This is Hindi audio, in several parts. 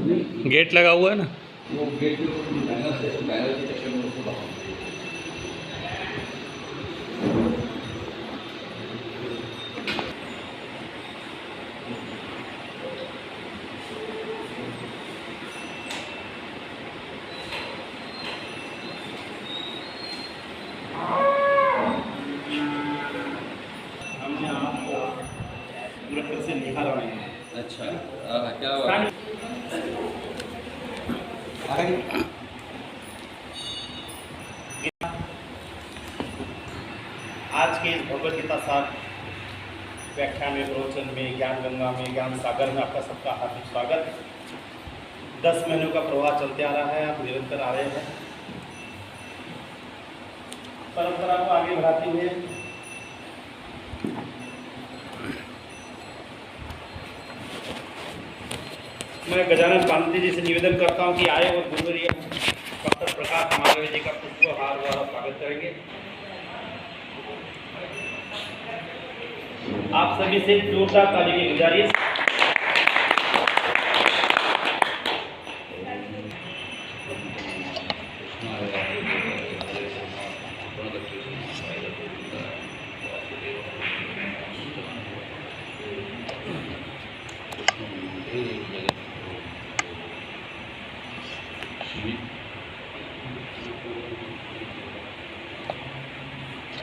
गेट लगा हुआ है ना, वो गेट के बैनर के चक्कर में उसको बाहर से निकाल रहे हैं। अच्छा क्या आज के इस भगवद गीता साथ व्याख्यान में, प्रवचन में, ज्ञान गंगा में, ज्ञान सागर में आपका सबका हार्दिक स्वागत। 10 महीनों का प्रवाह चलते आ रहा है, आप निरंतर आ रहे हैं। परंपरा को आगे बढ़ाते हुए मैं गजानन पांडे जी से निवेदन करता हूं कि आए और गुरुवर्य डॉक्टर प्रकाश मालवीय जी का पुष्पहार द्वारा स्वागत करेंगे। आप सभी से जोरदार ताली की गुजारिश।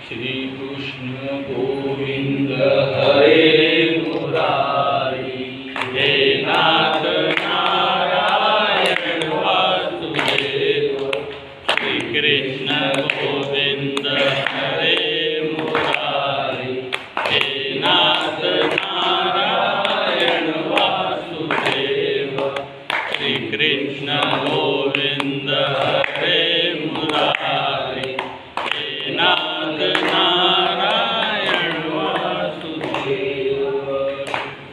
श्री कृष्ण गोविंद हरे मुरारी, हे नाथ नारायण वासुदेव। श्री कृष्ण गोविंद हरे मुरारी, हे नाथ नारायण वासुदेव। श्री कृष्ण गोविंद हरे मुरारी, हे नाथ नारायण वासुदेव।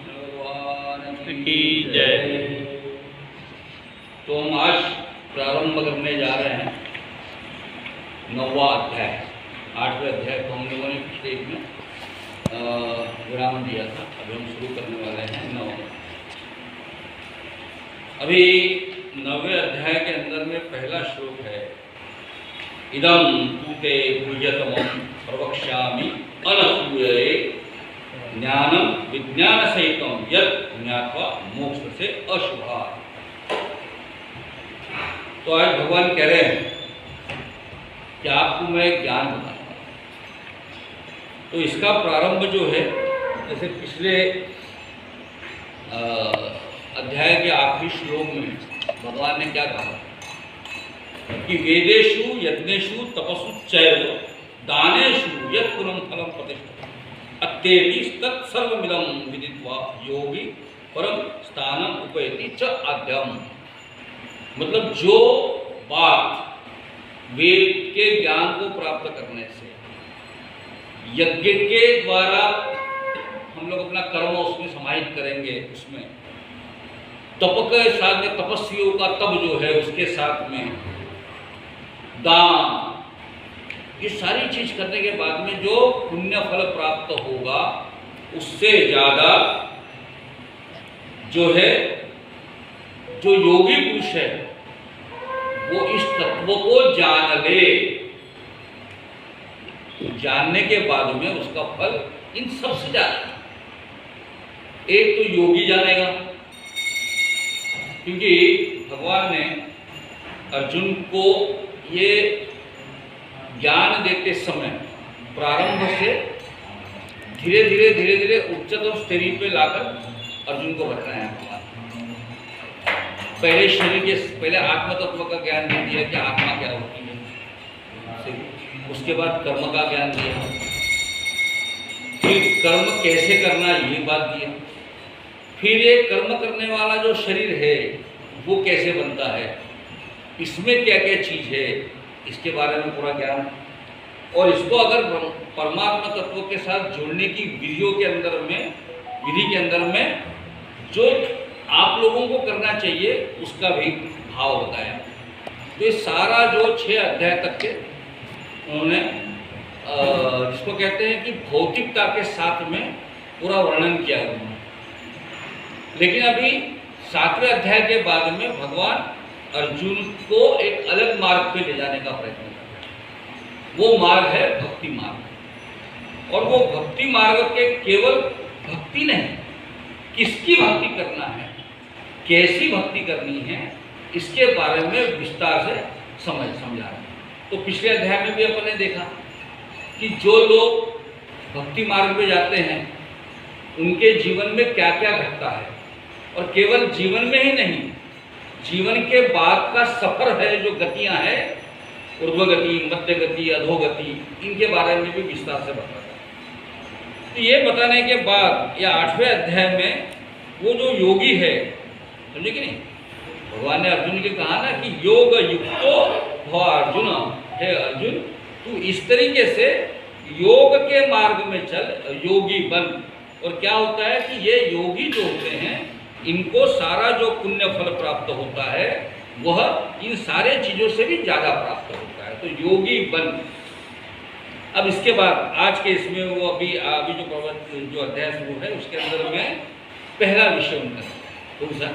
भगवान की जय। तो हम आज प्रारंभ करने जा रहे हैं 9वां अध्याय। 8वें अध्याय को हम लोगों ने पिछले एक में विराम दिया था। अभी हम शुरू करने वाले हैं 9वां। अभी 9वें अध्याय के अंदर में पहला श्लोक है, इदं तूते गुह्यतमं प्रवक्ष्यामि अनसूयये ज्ञानम विज्ञान सहितम यत् ज्ञात्वा मोक्ष से अशुभात्। तो आज भगवान कह रहे हैं कि आपको मैं ज्ञान बताऊंगा। तो इसका प्रारंभ जो है, जैसे पिछले अध्याय के आखिरी श्लोक में भगवान ने क्या कहा कि वेदेषु यज्ञेषु तपस्सु चैव दानेषु यत् पुनः फलं प्रतिष्ठितं अत्येति तत्सर्वमिदं विदित्वा योगी परम स्थानम उपैति च आद्यम। मतलब जो बात वेद के ज्ञान को प्राप्त करने से, यज्ञ के द्वारा हम लोग अपना कर्म उसमें समाहित करेंगे, उसमें तप के साथ में तपस्वियों का तप जो है उसके साथ में दान, ये सारी चीज करने के बाद में जो पुण्य फल प्राप्त होगा उससे ज्यादा जो है, जो योगी पुरुष है वो इस तत्व को जान ले। जानने के बाद में उसका फल इन सबसे ज्यादा, एक तो योगी जानेगा, क्योंकि भगवान ने अर्जुन को ये ज्ञान देते समय प्रारंभ से धीरे धीरे उच्चतम स्तरीय पे लाकर अर्जुन को बताया है। पहले शरीर के, पहले आत्म तत्व का ज्ञान दे दिया कि आत्मा क्या होती है, उसके बाद कर्म का ज्ञान दिया, फिर कर्म कैसे करना ये बात दिया, फिर ये कर्म करने वाला जो शरीर है वो कैसे बनता है, इसमें क्या क्या चीज़ है, इसके बारे में पूरा ज्ञान। और इसको अगर परमात्मा तत्व के साथ जोड़ने की विधियों के अंदर में, विधि के अंदर में जो आप लोगों को करना चाहिए उसका भी भाव बताया। तो ये सारा जो 6 अध्याय तक के उन्होंने जिसको कहते हैं कि भौतिकता के साथ में पूरा वर्णन किया उन्होंने। लेकिन अभी 7वें अध्याय के बाद में भगवान अर्जुन को एक अलग मार्ग पे ले जाने का प्रयत्न कर रहे हैं। वो मार्ग है भक्ति मार्ग, और वो भक्ति मार्ग के केवल भक्ति नहीं, किसकी भक्ति करना है, कैसी भक्ति करनी है, इसके बारे में विस्तार से समझा रहे हैं। तो पिछले अध्याय में भी अपन ने देखा कि जो लोग भक्ति मार्ग में जाते हैं उनके जीवन में क्या क्या घटता है, और केवल जीवन में ही नहीं, जीवन के बाद का सफर है, जो गतियां हैं, ऊर्ध्वगति, मध्य गति, अधोगति, इनके बारे में भी विस्तार से बताता है। तो ये बताने के बाद या 8वें अध्याय में वो जो योगी है, समझे कि नहीं, भगवान ने अर्जुन के कहा ना कि योग युक्तो भव अर्जुन, हे अर्जुन तू इस तरीके से योग के मार्ग में चल, योगी बन। और क्या होता है कि ये योगी जो होते हैं इनको सारा जो पुण्य फल प्राप्त होता है वह इन सारे चीज़ों से भी ज़्यादा प्राप्त होता है, तो योगी बन। अब इसके बाद आज के इसमें वो अभी जो अध्याय शुरू है उसके अंदर में पहला विषय उनका कौन सा,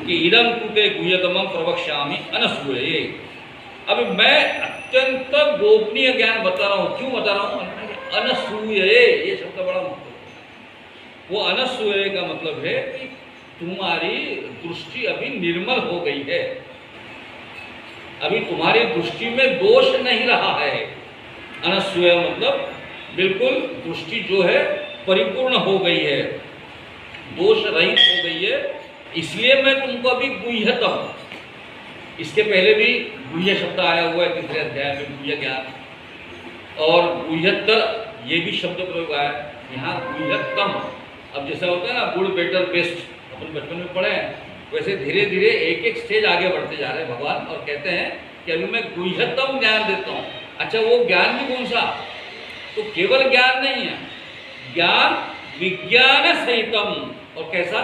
कि इदं तुते गुह्यतमं प्रवक्ष्यामि अनसूये। अब मैं अत्यंत गोपनीय ज्ञान बता रहा हूँ। क्यों बता रहा हूँ? अनसूये, ये शब्द बड़ा महत्वपूर्ण है। वो अनसूये का मतलब है कि तुम्हारी दृष्टि अभी निर्मल हो गई है, अभी तुम्हारी दृष्टि में दोष नहीं रहा है। अनसूया मतलब बिल्कुल दृष्टि जो है परिपूर्ण हो गई है, दोष रहित हो गई है, इसलिए मैं तुमको अभी गुह्यतम, इसके पहले भी गुह्य शब्द आया हुआ है तीसरे अध्याय में, गुह्य ज्ञान, और गुह्यतर ये भी शब्द प्रयोग आया, यहाँ गुह्यतम। अब जैसा होता है ना गुड बेटर बेस्ट, अपन बचपन में पढ़े हैं, वैसे धीरे धीरे एक एक स्टेज आगे बढ़ते जा रहे हैं भगवान, और कहते हैं कि अभी मैं गुह्यतम ज्ञान देता हूँ। अच्छा, वो ज्ञान भी कौन सा? तो केवल ज्ञान नहीं है, ज्ञान विज्ञान सहितम। और कैसा?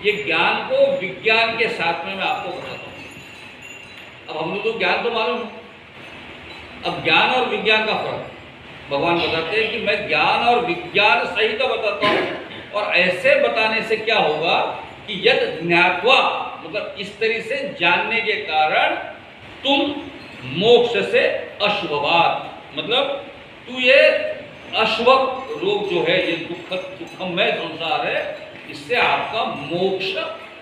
ये ज्ञान को विज्ञान के साथ में मैं आपको बताता हूँ। अब हम लोग तो ज्ञान तो मालूम है, अब ज्ञान और विज्ञान का फर्क भगवान बताते हैं कि मैं ज्ञान और विज्ञान सहित बताता हूँ। और ऐसे बताने से क्या होगा कि यद ज्ञात्वा, मतलब इस तरह से जानने के कारण तुम मोक्ष से अशुभवात, मतलब तू ये अशुभ रोग जो है, ये दुखमय संसार है, इससे आपका मोक्ष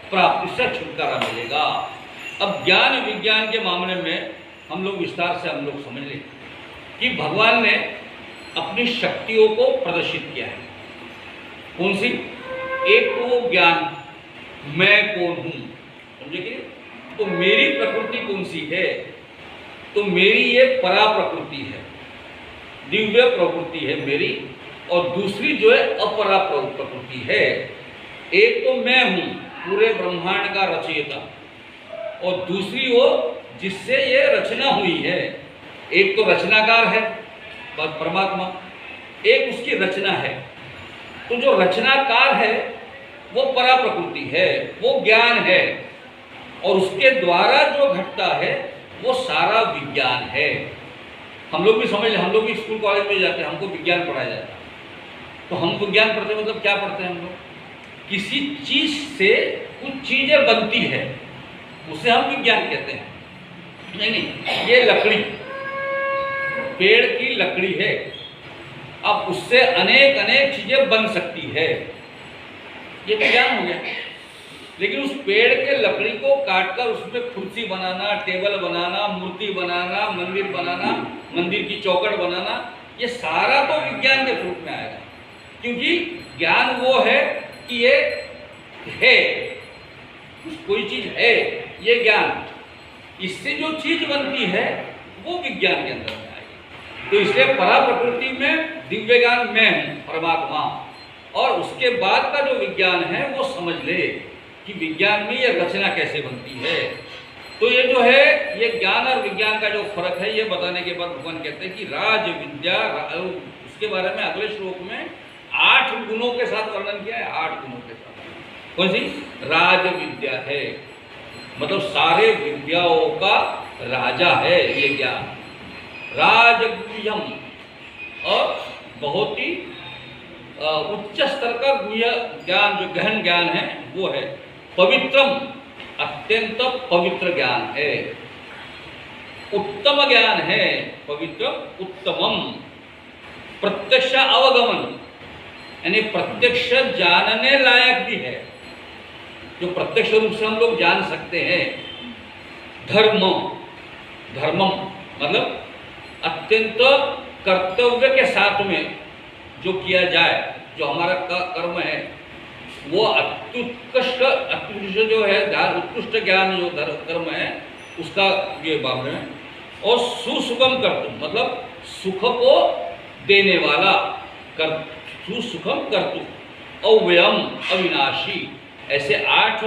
प्राप्ति से छुटकारा मिलेगा। अब ज्ञान विज्ञान के मामले में हम लोग विस्तार से हम लोग समझ लें कि भगवान ने अपनी शक्तियों को प्रदर्शित किया है। कौन सी? एक तो वो ज्ञान, मैं कौन हूँ, समझे कि? तो मेरी प्रकृति कौन सी है? तो मेरी ये परा प्रकृति है, दिव्य प्रकृति है मेरी, और दूसरी जो है अपरा प्रकृति है। एक तो मैं हूँ पूरे ब्रह्मांड का रचयिता, और दूसरी वो जिससे ये रचना हुई है। एक तो रचनाकार है परमात्मा, एक उसकी रचना है। तो जो रचनाकार है वो परा प्रकृति है, वो ज्ञान है, और उसके द्वारा जो घटता है वो सारा विज्ञान है। हम लोग भी समझ लें, हम लोग भी स्कूल कॉलेज में जाते हैं, हमको विज्ञान पढ़ाया जाता है। तो हम विज्ञान पढ़ते हैं मतलब क्या पढ़ते हैं हम लोग? किसी चीज से कुछ चीजें बनती है, उसे हम विज्ञान कहते हैं। नहीं, ये लकड़ी, पेड़ की लकड़ी है, अब उससे अनेक अनेक चीजें बन सकती है, ये विज्ञान हो गया। लेकिन उस पेड़ के लकड़ी को काटकर उसमें कुर्सी बनाना, टेबल बनाना, मूर्ति बनाना, मंदिर की चौखट बनाना, ये सारा तो विज्ञान के रूप में आएगा। क्योंकि ज्ञान वो है कि ये है, कोई चीज है, ये ज्ञान, इससे जो चीज बनती है वो विज्ञान के अंदर में आएगी। तो इसलिए परा प्रकृति में दिव्य ज्ञान मैं हूँ परमात्मा, और उसके बाद का जो विज्ञान है वो समझ ले कि विज्ञान में ये रचना कैसे बनती है। तो ये जो है, ये ज्ञान और विज्ञान का जो फर्क है, ये बताने के बाद भगवान कहते हैं कि राज विद्या, उसके बारे में अगले श्लोक में 8 गुणों के साथ वर्णन किया है। 8 गुणों के साथ कौन सी? राज विद्या है, मतलब सारे विद्याओं का राजा है ये ज्ञान, राजगुह्यम, और बहुत ही उच्च स्तर का गुह्य ज्ञान, जो गहन ज्ञान है वो है। पवित्रम अत्यंत पवित्र ज्ञान है, उत्तम ज्ञान है, पवित्र उत्तमम। प्रत्यक्ष अवगमन यानी प्रत्यक्ष जानने लायक भी है, जो प्रत्यक्ष रूप से हम लोग जान सकते हैं। धर्म, धर्मम मतलब अत्यंत कर्तव्य के साथ में जो किया जाए, जो हमारा कर्म है वो अत्युत्कृष्ट जो है उत्कृष्ट ज्ञान जो कर्म है उसका ये मामले में। और सुसुखम कर्तुम मतलब सुख को देने वाला, कर सुसुखम कर्तुम। अव्ययम अविनाशी, ऐसे 8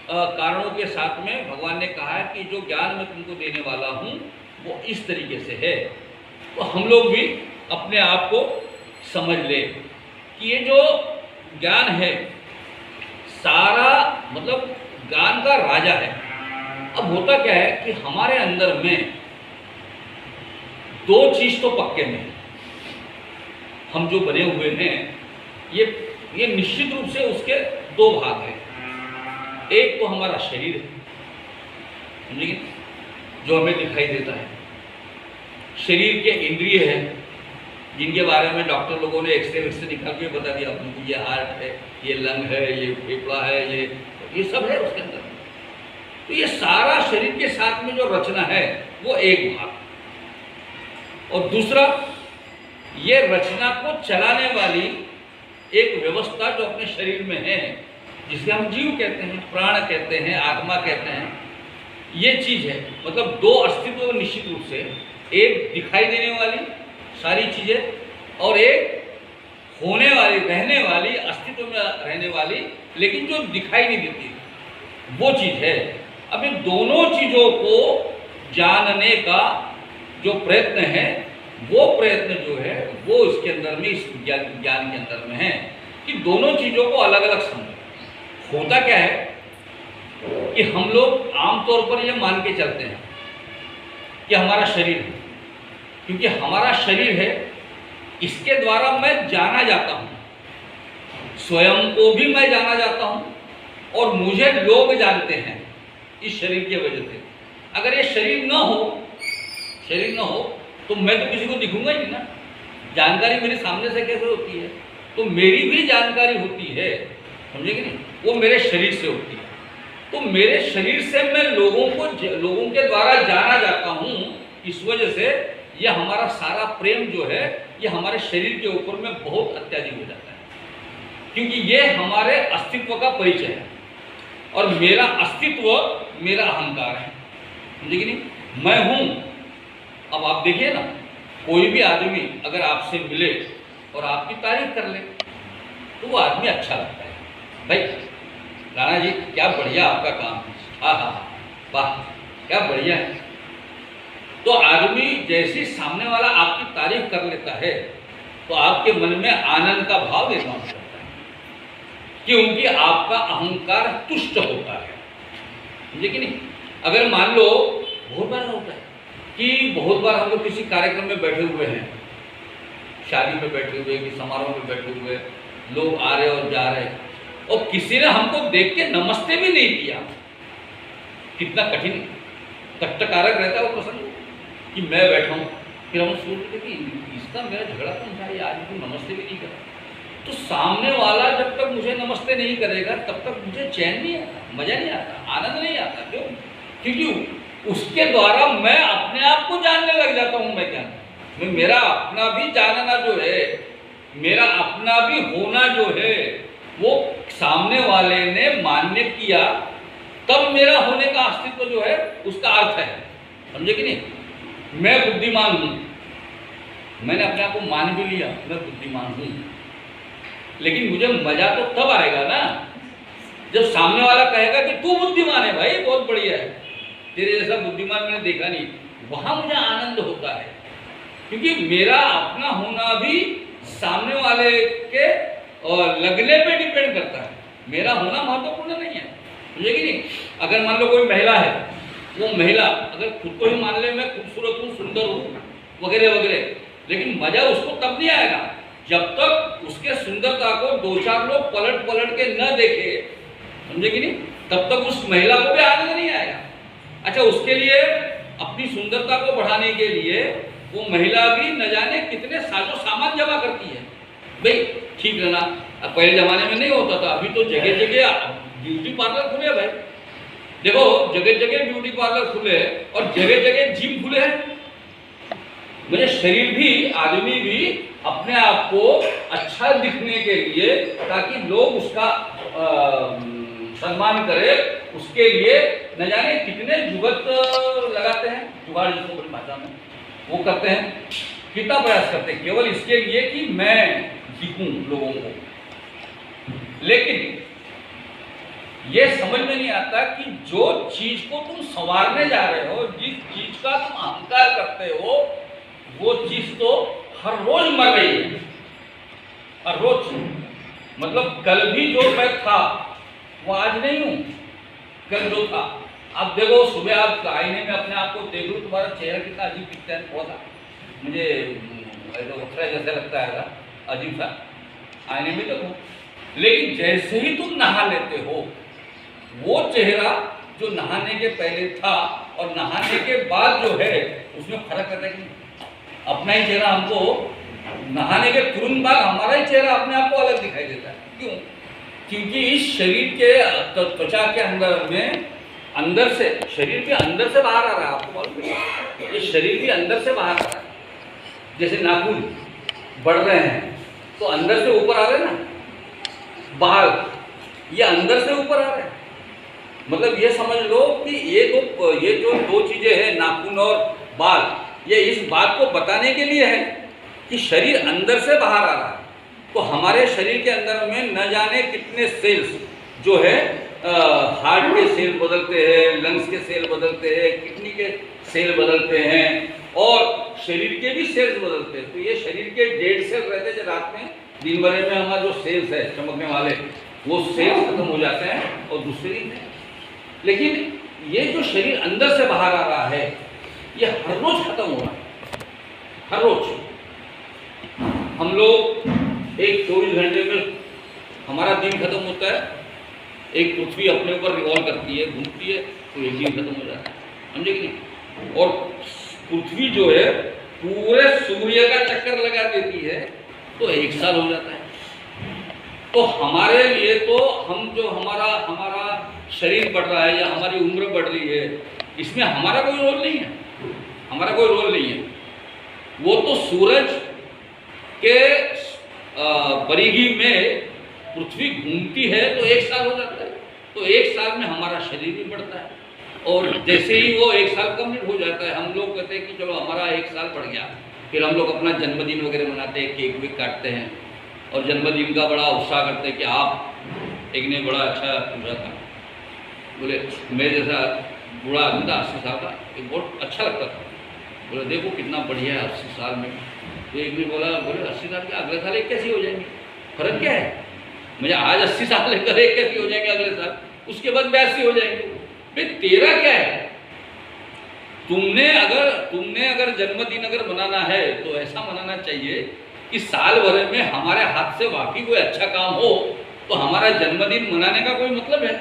कारणों के साथ में भगवान ने कहा है कि जो ज्ञान मैं तुमको देने वाला हूँ वो इस तरीके से है। तो हम लोग भी अपने आप को समझ ले कि ये जो ज्ञान है सारा मतलब ज्ञान का राजा है। अब होता क्या है कि हमारे अंदर में 2 चीज तो पक्के में है, हम जो बने हुए हैं ये निश्चित रूप से उसके 2 भाग हैं। एक तो हमारा शरीर है, समझिए, जो हमें दिखाई देता है। शरीर के इंद्रिय है जिनके बारे में डॉक्टर लोगों ने एक्सरे निकाल के बता दिया हमको, ये हार्ट है, ये लंग है, ये फेफड़ा है, ये सब है उसके अंदर। तो ये सारा शरीर के साथ में जो रचना है वो एक भाग। और दूसरा ये रचना को चलाने वाली एक व्यवस्था जो अपने शरीर में है, जिसे हम जीव कहते हैं, प्राण कहते हैं, आत्मा कहते हैं, ये चीज है। मतलब 2 अस्तित्व निश्चित रूप से, एक दिखाई देने वाली सारी चीजें और एक होने वाली, रहने वाली, अस्तित्व में रहने वाली लेकिन जो दिखाई नहीं देती वो चीज है। अब इन दोनों चीजों को जानने का जो प्रयत्न है वो प्रयत्न जो है वो इसके अंदर में, इस ज्ञान के अंदर में है कि दोनों चीजों को अलग अलग समझो। होता क्या है कि हम लोग आमतौर पर यह मान के चलते हैं कि हमारा शरीर है, क्योंकि हमारा शरीर है इसके द्वारा मैं जाना जाता हूँ, स्वयं को भी मैं जाना जाता हूँ और मुझे लोग जानते हैं इस शरीर की वजह से। अगर ये शरीर न हो तो मैं तो किसी को दिखूंगा ही नहीं ना। जानकारी मेरे सामने से कैसे होती है? तो मेरी भी जानकारी होती है, समझे कि नहीं? वो मेरे शरीर से होती है। तो मेरे शरीर से मैं लोगों के द्वारा जाना जाता हूँ। इस वजह से यह हमारा सारा प्रेम जो है ये हमारे शरीर के ऊपर में बहुत अत्याधिक हो जाता है, क्योंकि ये हमारे अस्तित्व का परिचय है और मेरा अस्तित्व मेरा अहंकार है, समझे कि नहीं? मैं हूँ। अब आप देखिए ना, कोई भी आदमी अगर आपसे मिले और आपकी तारीफ कर ले तो वो आदमी अच्छा लगता है। भाई राणा जी क्या बढ़िया आपका काम है, हाँ वाह क्या बढ़िया है। तो आदमी जैसे सामने वाला आपकी तारीफ कर लेता है तो आपके मन में आनंद का भाव निर्माण करता है, क्योंकि आपका अहंकार तुष्ट होता है, समझे कि नहीं? अगर मान लो बहुत बार होता है कि बहुत बार हम लोग किसी कार्यक्रम में बैठे हुए हैं, शादी में बैठे हुए, कि समारोह में बैठे हुए, लोग आ रहे और जा रहे और किसी ने हमको देख के नमस्ते भी नहीं किया। कितना कठिन कष्टकारक रहता है वो प्रसंग कि मैं बैठा हूँ, फिर हम सोचते कि इसका मेरा झगड़ा कौन था, ये आज तो नमस्ते भी नहीं करा। तो सामने वाला जब तक मुझे नमस्ते नहीं करेगा तब तक मुझे चैन नहीं आता, मजा नहीं आता, आनंद नहीं आता। क्यों? क्योंकि उसके द्वारा मैं अपने आप को जानने लग जाता हूँ। मैं क्या, मैं मेरा अपना भी जानना जो है, मेरा अपना भी होना जो है वो सामने वाले ने मान्य किया, तब मेरा होने का अस्तित्व जो है उसका अर्थ है, समझे कि नहीं? मैं बुद्धिमान हूँ, मैंने अपने आप को मान भी लिया मैं बुद्धिमान हूँ, लेकिन मुझे मजा तो तब आएगा ना जब सामने वाला कहेगा कि तू बुद्धिमान है भाई, बहुत बढ़िया है, तेरे जैसा बुद्धिमान मैंने देखा नहीं। वहां मुझे आनंद होता है, क्योंकि मेरा अपना होना भी सामने वाले के लगने पे डिपेंड करता है। मेरा होना महत्वपूर्ण नहीं है, मुझे कि नहीं? अगर मान लो कोई महिला है, वो महिला अगर खुद को ही मान ले मैं खूबसूरत हूँ, सुंदर हूँ वगैरह वगैरह, लेकिन मजा उसको तब नहीं आएगा जब तक उसके सुंदरता को 2-4 लोग पलट के न देखे, समझे कि नहीं? तब तक उस महिला को भी आनंद नहीं आएगा। अच्छा, उसके लिए अपनी सुंदरता को बढ़ाने के लिए वो महिला भी न जाने कितने साजो सामान जमा करती है। भाई ठीक है ना, पहले जमाने में नहीं होता था, अभी तो जगह जगह ब्यूटी पार्लर खुले भाई। देखो जगह जगह ब्यूटी पार्लर खुले और जगह जगह जिम खुले हैं। मुझे शरीर भी, आदमी भी अपने आप को अच्छा दिखने के लिए, ताकि लोग उसका सम्मान करे, उसके लिए न जाने कितने जुगत लगाते हैं, जुगाड़ जिसको बड़ी भाषा में वो करते हैं, कितना प्रयास करते हैं केवल इसके लिए कि मैं दिखूं लोगों को। लेकिन ये समझ में नहीं आता कि जो चीज को तुम संवारने जा रहे हो, जिस चीज का तुम अहंकार करते हो, वो चीज तो हर रोज मर रही है, हर रोज। मतलब कल भी जो मैं था वो आज नहीं हूं, कल जो था। आप देखो, सुबह आप आईने में अपने आप को देख लो, तुम्हारा चेहरा कितना अजीब दिखता है। बहुत मुझे वखरा जैसा लगता है, अजीब सा, आईने में देखो। लेकिन जैसे ही तुम नहा लेते हो, वो चेहरा जो नहाने के पहले था और नहाने के बाद जो है, उसमें फर्क रहता है कि अपना ही चेहरा हमको नहाने के तुरंत बाद हमारा ही चेहरा अपने आप को अलग दिखाई देता है। क्यों? क्योंकि इस शरीर के त्वचा के अंदर में, अंदर से, शरीर के अंदर से बाहर आ रहा है। आपको मालूम है, ये शरीर भी अंदर से बाहर आ रहा है। जैसे नाखून बढ़ रहे हैं तो अंदर से ऊपर आ रहे हैं ना, बाल ये अंदर से ऊपर आ रहे हैं। मतलब ये समझ लो कि ये जो दो चीजें हैं, नाखून और बाल, ये इस बात को बताने के लिए है कि शरीर अंदर से बाहर आ रहा है। तो हमारे शरीर के अंदर में न जाने कितने सेल्स जो है, हार्ट के सेल बदलते हैं, लंग्स के सेल बदलते हैं, किडनी के सेल बदलते हैं और शरीर के भी सेल्स बदलते हैं। तो ये शरीर के 1.5 सेल रहते हैं, रात में दिन भर में हमारा जो सेल्स है चमकने वाले, वो सेल्स खत्म हो जाते हैं और दूसरे दिन है। लेकिन ये जो शरीर अंदर से बाहर आ रहा है, ये हर रोज खत्म हो रहा है, हर रोज। हम लोग एक 24 घंटे में हमारा दिन खत्म होता है, एक पृथ्वी अपने ऊपर रिवॉल्व करती है, घूमती है, तो एक दिन खत्म हो जाता है, समझे कि नहीं? और पृथ्वी जो है पूरे सूर्य का चक्कर लगा देती है, तो 1 साल हो जाता है। तो हमारे लिए तो हम जो हमारा शरीर बढ़ रहा है या हमारी उम्र बढ़ रही है, इसमें हमारा कोई रोल नहीं है, हमारा कोई रोल नहीं है। वो तो सूरज के परिधि में पृथ्वी घूमती है तो 1 साल हो जाता है। तो 1 साल में हमारा शरीर भी बढ़ता है और जैसे ही वो 1 साल कंप्लीट हो जाता है, हम लोग कहते हैं कि चलो हमारा 1 साल बढ़ गया। फिर हम लोग अपना जन्मदिन वगैरह मनाते हैं, केक वेक काटते हैं और जन्मदिन का बड़ा उत्साह करते हैं कि आप एक ने बड़ा अच्छा पूछा था। बोले मैं जैसा बूढ़ा आदमी था 80 साल का, एक बहुत अच्छा लगता था। बोले देखो कितना बढ़िया है 80 साल में। तो एक ने बोले 80 साल के अगले साल एक कैसी हो जाएंगे, फर्क क्या है? मुझे आज 80 साल लेकर एक कैसी हो जाएंगे, अगले साल उसके बाद 82 हो जाएंगे। भाई तेरा क्या है? तुमने अगर जन्मदिन अगर मनाना है तो ऐसा मनाना चाहिए कि साल भर में हमारे हाथ से वाकई कोई अच्छा काम हो तो हमारा जन्मदिन मनाने का कोई मतलब है।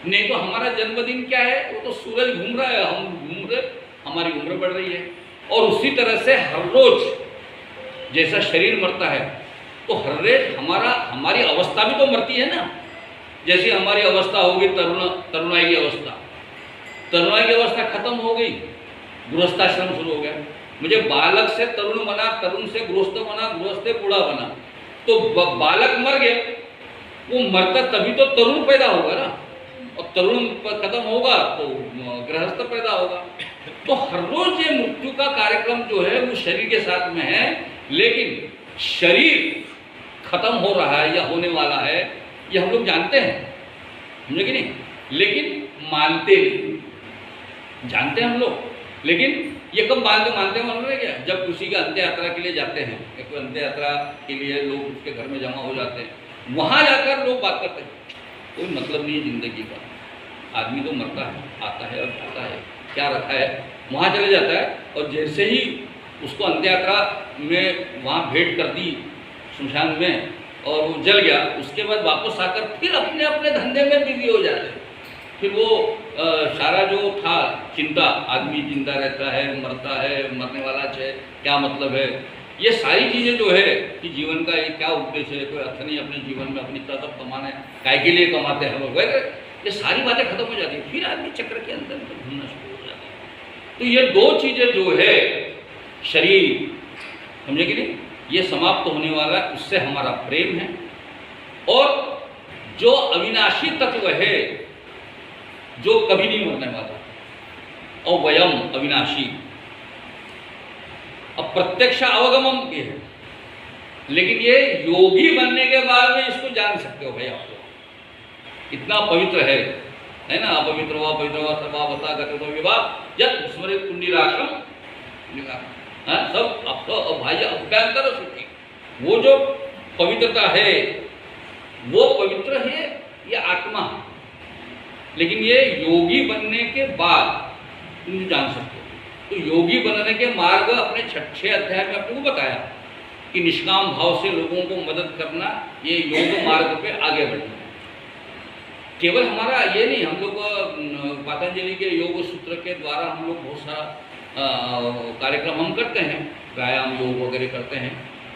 नहीं तो हमारा जन्मदिन क्या है, वो तो सूरज घूम रहा है, हम घूम रहे, हमारी उम्र बढ़ रही है। और उसी तरह से हर रोज जैसा शरीर मरता है तो हर रोज हमारी अवस्था भी तो मरती है ना। जैसी हमारी अवस्था होगी तरुणाई की अवस्था, तरुणाई की अवस्था खत्म हो गई, गृहस्थाश्रम शुरू हो गया। मुझे बालक से तरुण बना, तरुण से गृहस्थ बना, गृहस्थ से बूढ़ा बना। तो बालक मर गया, वो मरता तभी तो तरुण पैदा होगा ना, और तरुण खत्म होगा तो गृहस्थ पैदा होगा। तो हर रोज ये मृत्यु का कार्यक्रम जो है वो शरीर के साथ में है। लेकिन शरीर खत्म हो रहा है या होने वाला है ये हम लोग जानते हैं, समझे कि नहीं? लेकिन मानते नहीं, जानते हैं हम लोग, लेकिन ये कब मानते मालूम है क्या? जब किसी का अंत्य यात्रा के लिए जाते हैं, एक अंत्य यात्रा के लिए लोग उसके घर में जमा हो जाते हैं, वहाँ जाकर लोग बात करते हैं कोई मतलब नहीं है जिंदगी का। आदमी तो मरता है, आता है और जाता है, क्या रखा है, वहाँ चले जाता है। और जैसे ही उसको अंत्य यात्रा में वहाँ भेंट कर दी शमशान में और वो जल गया, उसके बाद वापस आकर फिर अपने अपने धंधे में बिजी हो जाते हैं। फिर वो सारा जो था चिंता, आदमी जिंदा रहता है, मरता है, मरने वाला है, क्या मतलब है, ये सारी चीज़ें जो है कि जीवन का ये क्या उद्देश्य है, कोई अर्थ नहीं अपने जीवन में, अपनी इतना सब कमाना है, काय के लिए कमाते हैं लोग वगैरह, ये सारी बातें खत्म हो जाती है। फिर आदमी चक्र के अंदर घूमना शुरू हो जाता है। तो ये दो चीज़ें जो है, शरीर, समझे कि नहीं, ये समाप्त होने वाला, उससे हमारा प्रेम है, और जो अविनाशी तत्व है जो कभी नहीं मरने वाला, और वयम अविनाशी, अब प्रत्यक्ष अवगमम की है, लेकिन ये योगी बनने के बाद में इसको जान सकते हो भाई, आप लोग इतना पवित्र है ना, अपवित्र हुआ पवित्र हुआ सर्वावता गतो विवाह जब स्मृत कुंडीराक्षम, सब अब तो भाई अभ्यंतर सुखी, वो जो पवित्रता है वो पवित्र है, ये आत्मा है, लेकिन ये योगी बनने के बाद तुम जान सकते हो। तो योगी बनने के मार्ग अपने 6 अध्याय में आपने को बताया कि निष्काम भाव से लोगों को मदद करना, ये योग मार्ग पे आगे बढ़ना। केवल हमारा ये नहीं, हम लोग पतंजलि के योग सूत्र के द्वारा हम लोग बहुत सारा कार्यक्रम हम करते हैं, व्यायाम योग वगैरह करते हैं,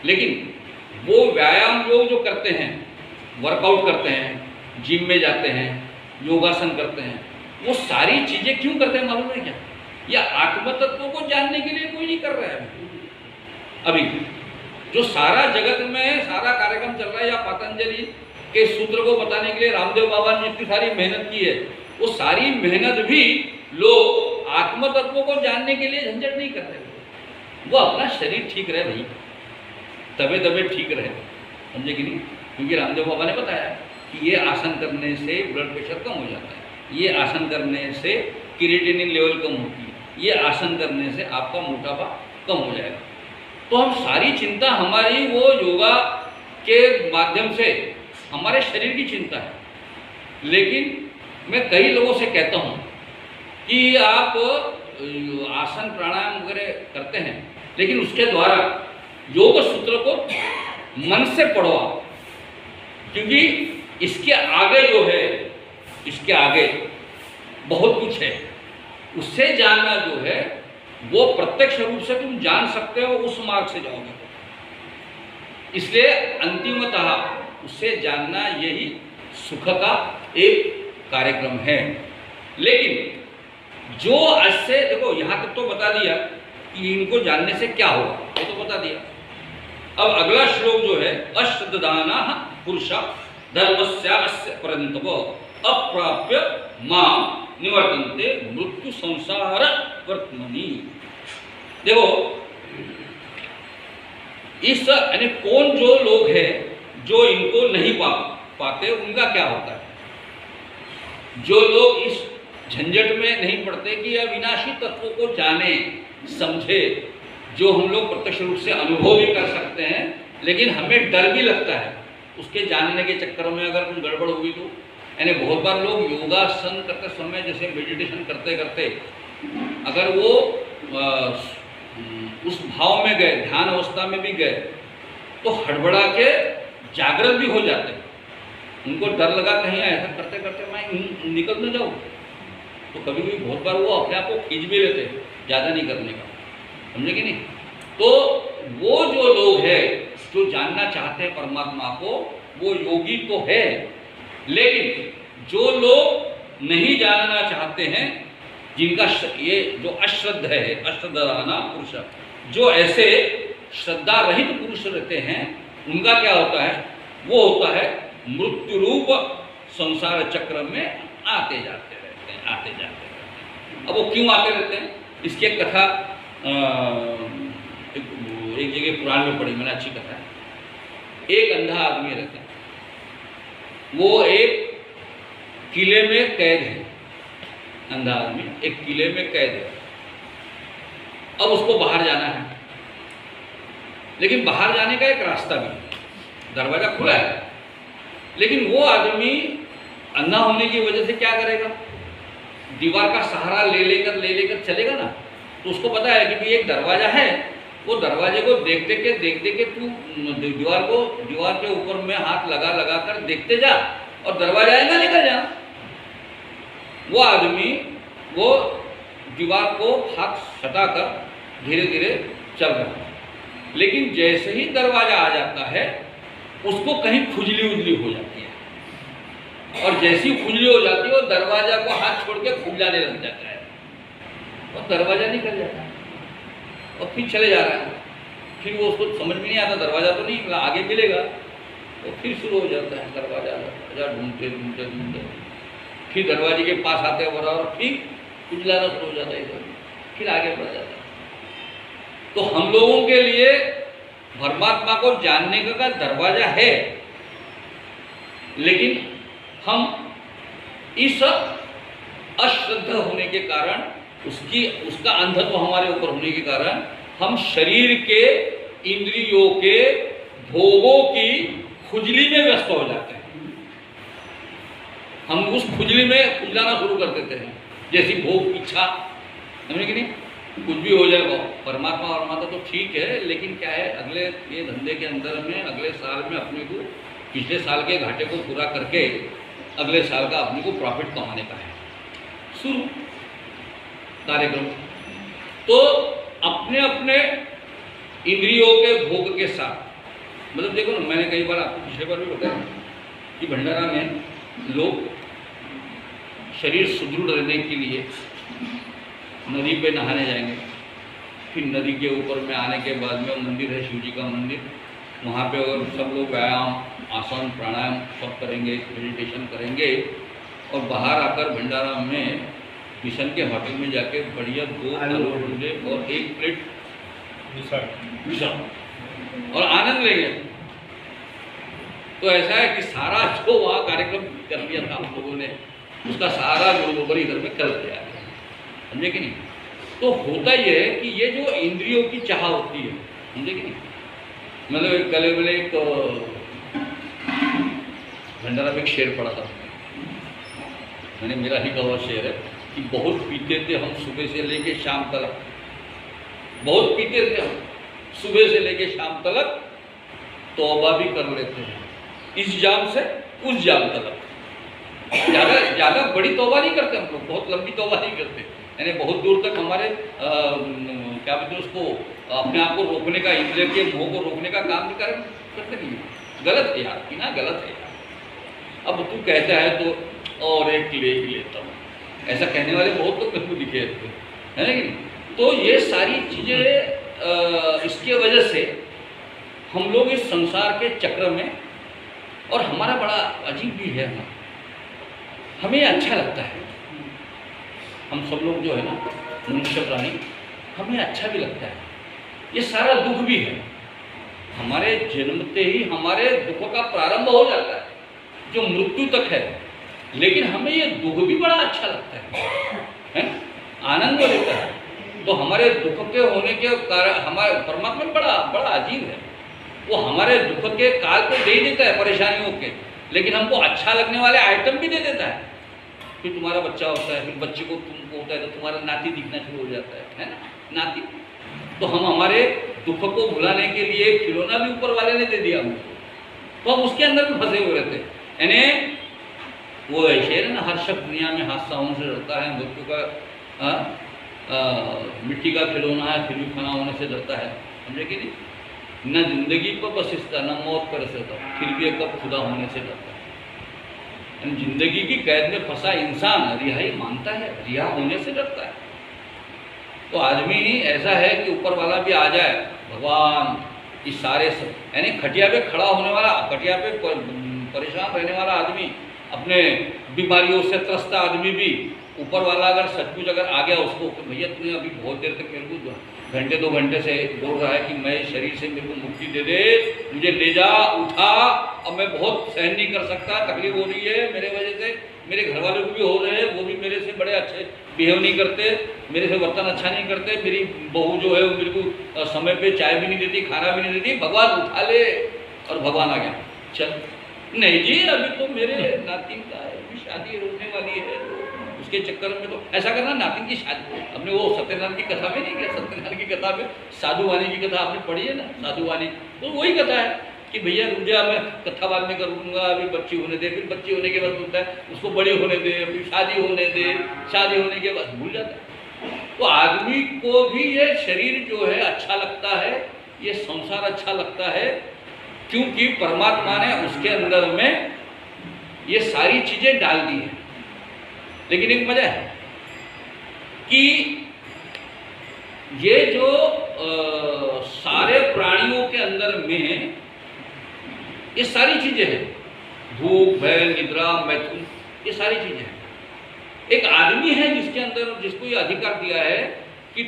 लेकिन वो व्यायाम योग जो करते हैं, वर्कआउट करते हैं, जिम में जाते हैं, योगासन करते हैं, वो सारी चीज़ें क्यों करते हैं मालूम है क्या? या आत्म तत्व को जानने के लिए कोई नहीं कर रहा है। अभी जो सारा जगत में सारा कार्यक्रम चल रहा है, या पतंजलि के सूत्र को बताने के लिए रामदेव बाबा ने इतनी सारी मेहनत की है, वो सारी मेहनत भी लोग आत्म तत्व को जानने के लिए झंझट नहीं कर रहे। वो अपना शरीर ठीक रहे भाई, तबीयत ठीक रहे, समझे कि नहीं? क्योंकि रामदेव बाबा ने बताया कि ये आसन करने से ब्लड प्रेशर कम हो जाता है, ये आसन करने से क्रिएटिनिन लेवल कम होती है, ये आसन करने से आपका मोटापा कम हो जाएगा। तो हम सारी चिंता हमारी वो योगा के माध्यम से हमारे शरीर की चिंता है। लेकिन मैं कई लोगों से कहता हूँ कि आप आसन प्राणायाम वगैरह करते हैं, लेकिन उसके द्वारा योग सूत्र को मन से पढ़ो आप, क्योंकि इसके आगे जो है, इसके आगे बहुत कुछ है, उससे जानना जो है वो प्रत्यक्ष रूप से तुम जान सकते हो, उस मार्ग से जाओगे। इसलिए अंतिमतः उससे जानना यही सुख का एक कार्यक्रम है। लेकिन जो ऐसे देखो, यहाँ तक तो बता दिया कि इनको जानने से क्या होगा, ये तो बता दिया। अब अगला श्लोक जो है, अश्रद्धाना पुरुषा धर्मस्यास्य परंतप अप्राप्य मां निवर्तन्ते मृत्यु संसार वर्तमनि। देखो, इस यानी कौन जो लोग हैं जो इनको नहीं पाते, उनका क्या होता है? जो लोग इस झंझट में नहीं पड़ते कि अविनाशी तत्वों को जाने समझे, जो हम लोग प्रत्यक्ष रूप से अनुभव भी कर सकते हैं, लेकिन हमें डर भी लगता है उसके जानने के चक्कर में अगर कुछ गड़बड़ हुई तो। यानी बहुत बार लोग योगासन करते समय, जैसे मेडिटेशन करते करते अगर वो उस भाव में गए, ध्यान अवस्था में भी गए, तो हड़बड़ा के जागृत भी हो जाते हैं। उनको डर लगा कहीं ऐसा करते करते मैं निकल न जाऊँ, तो कभी कभी बहुत बार वो अपने आप को खींच भी लेते हैं ज़्यादा नहीं करने का, समझे कि नहीं? तो वो जो लोग हैं जो जानना चाहते हैं परमात्मा को, वो योगी तो है, लेकिन जो लोग नहीं जानना चाहते हैं, जिनका ये जो अश्रद्ध है, अश्रद्धाना पुरुष, जो ऐसे श्रद्धा रहित पुरुष रहते हैं, उनका क्या होता है? वो होता है मृत्यु रूप संसार चक्र में आते जाते रहते हैं, आते जाते रहते हैं। अब वो क्यों आते रहते हैं? इसकी एक कथा एक जगह पुराण में पढ़ी मैंने, अच्छी कथा है। एक अंधा आदमी रहता है, वो एक किले में कैद है। अंधा आदमी एक किले में कैद है। अब उसको बाहर जाना है, लेकिन बाहर जाने का एक रास्ता भी है, दरवाजा खुला है, लेकिन वो आदमी अंधा होने की वजह से क्या करेगा? दीवार का सहारा ले लेकर चलेगा ना। तो उसको पता है कि एक दरवाजा है, वो दरवाजे को देख देख के तू दीवार के ऊपर में हाथ लगा कर देखते जा, और दरवाजा आएगा निकल जा। वो आदमी वो दीवार को हाथ सटाकर धीरे धीरे चल रहा है, लेकिन जैसे ही दरवाजा आ जाता है उसको कहीं खुजली उजली हो जाती है, और जैसी खुजली हो जाती है वो दरवाजा को हाथ छोड़ के खुजलाने लग जाता है और दरवाजा निकल जाता है और फिर चले जा रहा है। फिर वो उसको समझ में नहीं आता, दरवाजा तो नहीं आगे मिलेगा, तो फिर शुरू हो जाता है दरवाजा ढूंढते ढूंढते ढूंढते, फिर दरवाजे के पास आते हैं बराबर फिर खुजलाना शुरू हो जाता है इधर, फिर आगे बढ़ जाता है। तो हम लोगों के लिए परमात्मा को जानने का दरवाजा है, लेकिन हम इस अश्रद्धा होने के कारण, उसका अंधत्व हमारे ऊपर होने के कारण हम शरीर के इंद्रियों के भोगों की खुजली में व्यस्त हो जाते हैं। हम उस खुजली में खुजलाना शुरू कर देते हैं, जैसी भोग इच्छा, समझे कि नहीं, कुछ भी हो जाए। परमात्मा तो ठीक है, लेकिन क्या है, अगले ये धंधे के अंदर में अगले साल में अपने को पिछले साल के घाटे को पूरा करके अगले साल का अपने को प्रॉफिट कमाने का है, शुरू कार्यक्रम। तो अपने अपने इंद्रियों के भोग के साथ, मतलब देखो ना, मैंने कई बार आपको पिछले बार भी बताया कि भंडारा में लोग शरीर सुदृढ़ रहने के लिए नदी पे नहाने जाएंगे, फिर नदी के ऊपर में आने के बाद में मंदिर है, शिव जी का मंदिर, वहाँ पे अगर सब लोग व्यायाम, आसन, प्राणायाम सब करेंगे, मेडिटेशन करेंगे, और बाहर आकर भंडारा में मिशन के होटल में जाके बढ़िया 2 आलू भूले और 1 प्लेट मिशन और आनंद लेंगे। तो ऐसा है कि सारा जो वहाँ कार्यक्रम कर लिया था हम लोगों ने, उसका सारा जो इधर में कर दिया, समझे कि नहीं। तो होता यह है कि ये जो इंद्रियों की चाह होती है, समझे कि नहीं, मतलब एक गले में एक भंडारा में एक शेर पड़ा था, मैंने मेरा ही कहा शेर है कि बहुत पीते थे हम सुबह से लेके शाम तक, बहुत पीते थे हम सुबह से लेके शाम तक, तौबा भी कर लेते हैं इस जाम से उस जाम तक। ज़्यादा बड़ी तौबा नहीं करते हम लोग, बहुत लंबी तौबा नहीं करते, यानी बहुत दूर तक हमारे क्या बोलते हैं उसको, अपने आप को रोकने का, इंद्रिय के मोह को रोकने का काम भी करते नहीं। गलत है यार, ना गलत है यार। अब तू कहता है तो और एक लेता हूँ, ऐसा कहने वाले बहुत लोग मेरे को दिखे है ना कि नहीं। तो ये सारी चीज़ें इसके वजह से हम लोग इस संसार के चक्र में, और हमारा बड़ा अजीब भी है, हमें अच्छा लगता है, हम सब लोग जो है ना मनुष्य प्राणी, हमें अच्छा भी लगता है, ये सारा दुख भी है, हमारे जन्मते ही हमारे दुख का प्रारंभ हो जाता है जो मृत्यु तक है, लेकिन हमें ये दुख भी बड़ा अच्छा लगता है? आनंद देता है। तो हमारे दुख के होने के कारण हमारे परमात्मा बड़ा बड़ा अजीब है, वो हमारे दुख के काल को दे देता है, परेशानियों के, लेकिन हमको अच्छा लगने वाले आइटम भी दे देता है। फिर तुम्हारा बच्चा होता है, फिर बच्चे को तुमको होता है तो तुम्हारा नाती दिखना शुरू हो जाता है ना, नाती। तो हम हमारे दुख को भुलाने के लिए खिलौना भी ऊपर वाले ने दे दिया हमको, तो हम उसके अंदर भी फंसे हुए रहते हैं। यानी वो ऐसे है ना, हर शख्स दुनिया में हादसाओं से डरता है, मृत्यु का मिट्टी का खिलौना है, फिर भी खाना होने से डरता है, समझे कि नहीं। न जिंदगी पर बसिस्ता, न मौत पर रहता, फिर भी कब खुदा होने से डरता है। जिंदगी की कैद में फंसा इंसान रिहाई मांगता है, रिहा होने से डरता है। तो आदमी ऐसा है कि ऊपर वाला भी आ जाए, भगवान इस सारे यानी खटिया पे खड़ा होने वाला, खटिया पे परेशान रहने वाला आदमी, अपने बीमारियों से त्रस्त आदमी भी, ऊपर वाला अगर सचमुच अगर आ गया उसको, तो भैया तूने अभी बहुत देर तक मेरे को घंटे 2 घंटे से बोल रहा है कि मैं शरीर से मेरे को मुक्ति दे दे, मुझे ले जा, उठा, अब मैं बहुत सहन नहीं कर सकता, तकलीफ हो रही है मेरे वजह से, मेरे घर वालों को भी हो रहे हैं, वो भी मेरे से बड़े अच्छे बिहेव नहीं करते, मेरे से बर्तन अच्छा नहीं करते, मेरी बहू जो है वो मेरे को समय पे चाय भी नहीं देती, खाना भी नहीं देती, भगवान उठा ले। और भगवान आ गया, चल नहीं जी अभी तो मेरे नातिन का शादी रोकने वाली है, उसके चक्कर में तो ऐसा करना, नातिन की शादी। अपने वो सत्यनारायण की कथा में नहीं क्या, सत्यनारायण की कथा में साधु वाणी की कथा आपने पढ़ी है ना, साधु वाणी, तो वही कथा है कि भैया रुक जा, मैं कथा बाद में करूँगा, अभी बच्ची होने दे, फिर बच्ची होने के बाद बोलता है उसको बड़ी होने दे, फिर शादी होने दे, शादी होने के बाद भूल जाता है। तो आदमी को भी ये शरीर जो है अच्छा लगता है, ये संसार अच्छा लगता है, क्योंकि परमात्मा ने उसके अंदर में ये सारी चीज़ें डाल दी हैं। लेकिन एक मजा है कि ये जो सारे प्राणियों के अंदर में ये सारी चीजें हैं, भूख, भय, निद्रा, मैथुन, ये सारी चीजें हैं। एक आदमी है जिसके अंदर, जिसको ये अधिकार दिया है कि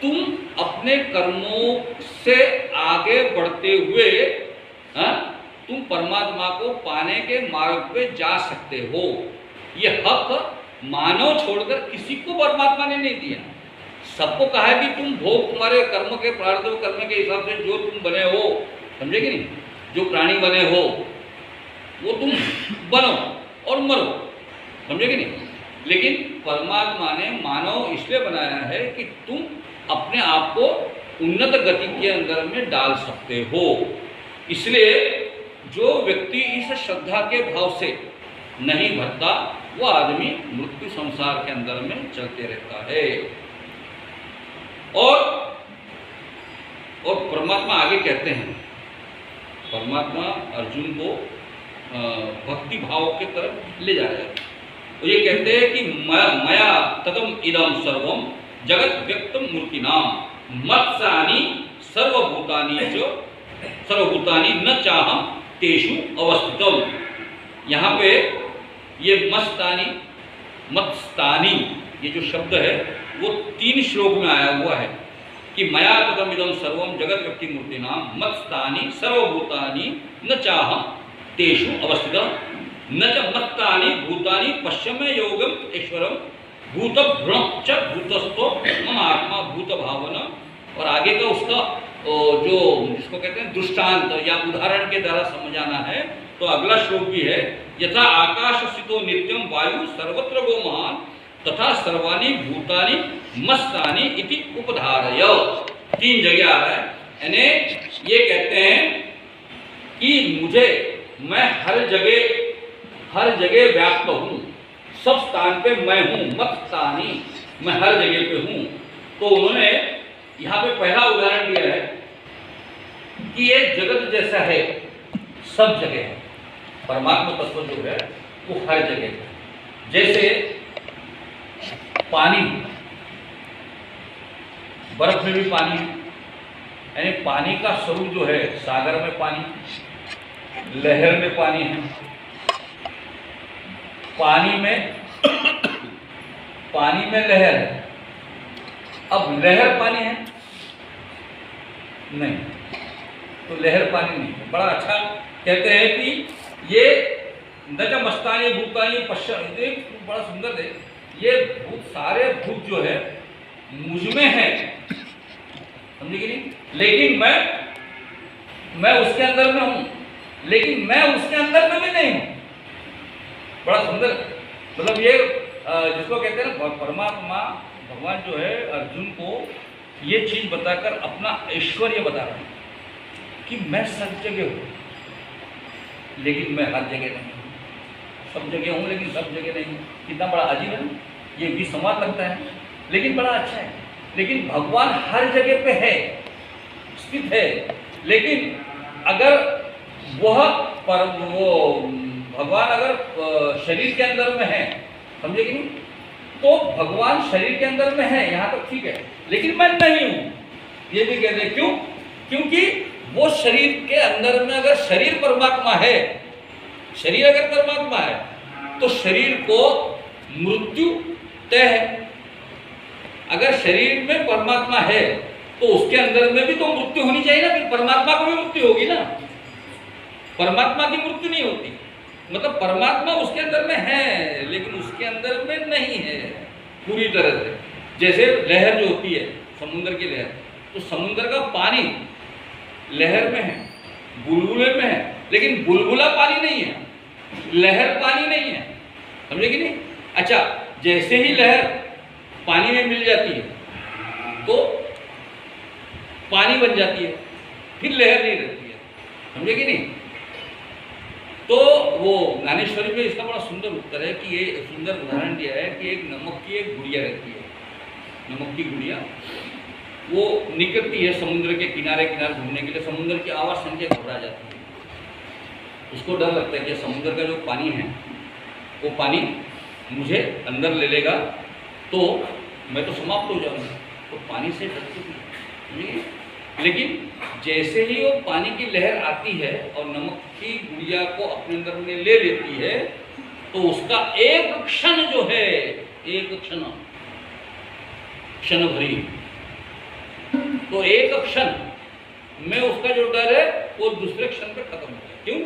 तुम अपने कर्मों से आगे बढ़ते हुए तुम परमात्मा को पाने के मार्ग पे जा सकते हो। ये हक मानव छोड़कर किसी को परमात्मा ने नहीं दिया। सबको कहा है कि तुम भोग, तुम्हारे कर्म के प्रारब्ध कर्म के हिसाब से जो तुम बने हो, समझे कि नहीं, जो प्राणी बने हो वो तुम बनो और मरो, समझे कि नहीं। लेकिन परमात्मा ने मानव इसलिए बनाया है कि तुम अपने आप को उन्नत गति के अंदर में डाल सकते हो। इसलिए जो व्यक्ति इस श्रद्धा के भाव से नहीं भरता, वो आदमी मृत्यु संसार के अंदर में चलते रहता है। और परमात्मा आगे कहते हैं, परमात्मा अर्जुन को भक्ति भाव के तरफ ले जा रहे हैं। तो ये कहते हैं कि मया ततम इदम सर्वम जगत व्यक्तम मूर्तिनाम मत्सानि सर्वभूतानि च सर्वभूतानि न चाहम तेषु अवस्थितम। यहाँ पे ये मत्स्तानी ये जो शब्द है वो 3 श्लोक में आया हुआ है कि मया ततम इदम सर्वम जगत व्यक्ति मूर्तिनाम मत्स्तानि सर्वभूतानि न चाहम तेषु अवस्थितम न च मत्तानि भूतानि पश्यमे योगम ईश्वरम भूत भ्रम च भूतस्थो मम आत्मा भूत भावना। और आगे का उसका जो जिसको कहते हैं दृष्टांत या उदाहरण के द्वारा समझाना है, तो अगला श्लोक भी है, यथा आकाश स्थितो नित्यम वायु सर्वत्र गो महान तथा सर्वाणि भूतानि मस्तानि इति उपधारय। 3 जगह आ रहा है। यानी ये कहते हैं कि मैं हर जगह व्याप्त हूँ, सब स्थान पे मैं हूँ, मत्स्तानि, मैं हर जगह पे हूँ। तो उन्होंने यहाँ पे पहला उदाहरण दिया है कि ये जगत जैसा है, सब जगह है। परमात्मा तत्व जो है वो हर जगह है। जैसे पानी, बर्फ में भी पानी है, यानी पानी का स्वरूप जो है, सागर में पानी, लहर में पानी है, पानी में लहर है। अब लहर पानी है नहीं, तो लहर पानी नहीं है। बड़ा अच्छा कहते हैं कि ये न च मस्तानि भूतानि पश्य, बड़ा सुंदर है। ये भूत, सारे भूत जो है मुझ में है, समझे कि नहीं। लेकिन मैं उसके अंदर में हूँ, लेकिन मैं उसके अंदर में भी नहीं हूँ। बड़ा सुंदर, मतलब ये जिसको कहते हैं ना, परमात्मा भगवान जो है अर्जुन को ये चीज बताकर अपना ऐश्वर्य बता रहा है कि मैं सब जगह हूँ, लेकिन मैं हर जगह नहीं हूँ। सब जगह हूँ लेकिन सब जगह नहीं हूँ। कितना बड़ा अजीब है, ये भी संवाद लगता है, लेकिन बड़ा अच्छा है। लेकिन भगवान हर जगह पे है, स्थित है। लेकिन अगर वो भगवान अगर शरीर के अंदर में है, समझे कि नहीं, तो भगवान शरीर के अंदर में है, यहाँ तक ठीक है, लेकिन मैं नहीं हूँ, ये भी कहते हैं। क्यों? क्योंकि वो शरीर के अंदर में, अगर शरीर परमात्मा है, शरीर अगर परमात्मा है, तो शरीर को मृत्यु तय है। अगर शरीर में परमात्मा है तो उसके अंदर में भी तो मृत्यु होनी चाहिए ना, फिर परमात्मा को भी मृत्यु होगी ना। परमात्मा की मृत्यु नहीं होती, मतलब परमात्मा उसके अंदर में है लेकिन उसके अंदर में नहीं है पूरी तरह से। जैसे लहर जो होती है, समुद्र की लहर, तो समुद्र का पानी लहर में है, बुलबुले में है, लेकिन बुलबुला पानी नहीं है, लहर पानी नहीं है, समझे कि नहीं। अच्छा, जैसे ही लहर पानी में मिल जाती है तो पानी बन जाती है, फिर लहर नहीं रहती है। समझे कि नहीं? तो वो ज्ञानेश्वरी में इसका बड़ा सुंदर उत्तर है कि ये सुंदर उदाहरण दिया है कि एक नमक की एक गुड़िया रहती है, नमक की गुड़िया, वो निकलती है समुद्र के किनारे किनारे घूमने के लिए, समुद्र की आवाज़ सुन के घबरा जाती है, उसको डर लगता है कि समुद्र का जो पानी है वो पानी मुझे अंदर ले लेगा तो मैं तो समाप्त हो जाऊंगा, तो पानी से डरती है। लेकिन जैसे ही वो पानी की लहर आती है और नमक की गुड़िया को अपने अंदर में ले लेती है तो उसका एक क्षण जो है, एक क्षण भरी, तो एक क्षण में उसका जो डर है वो दूसरे क्षण पे खत्म हो गया। क्यों?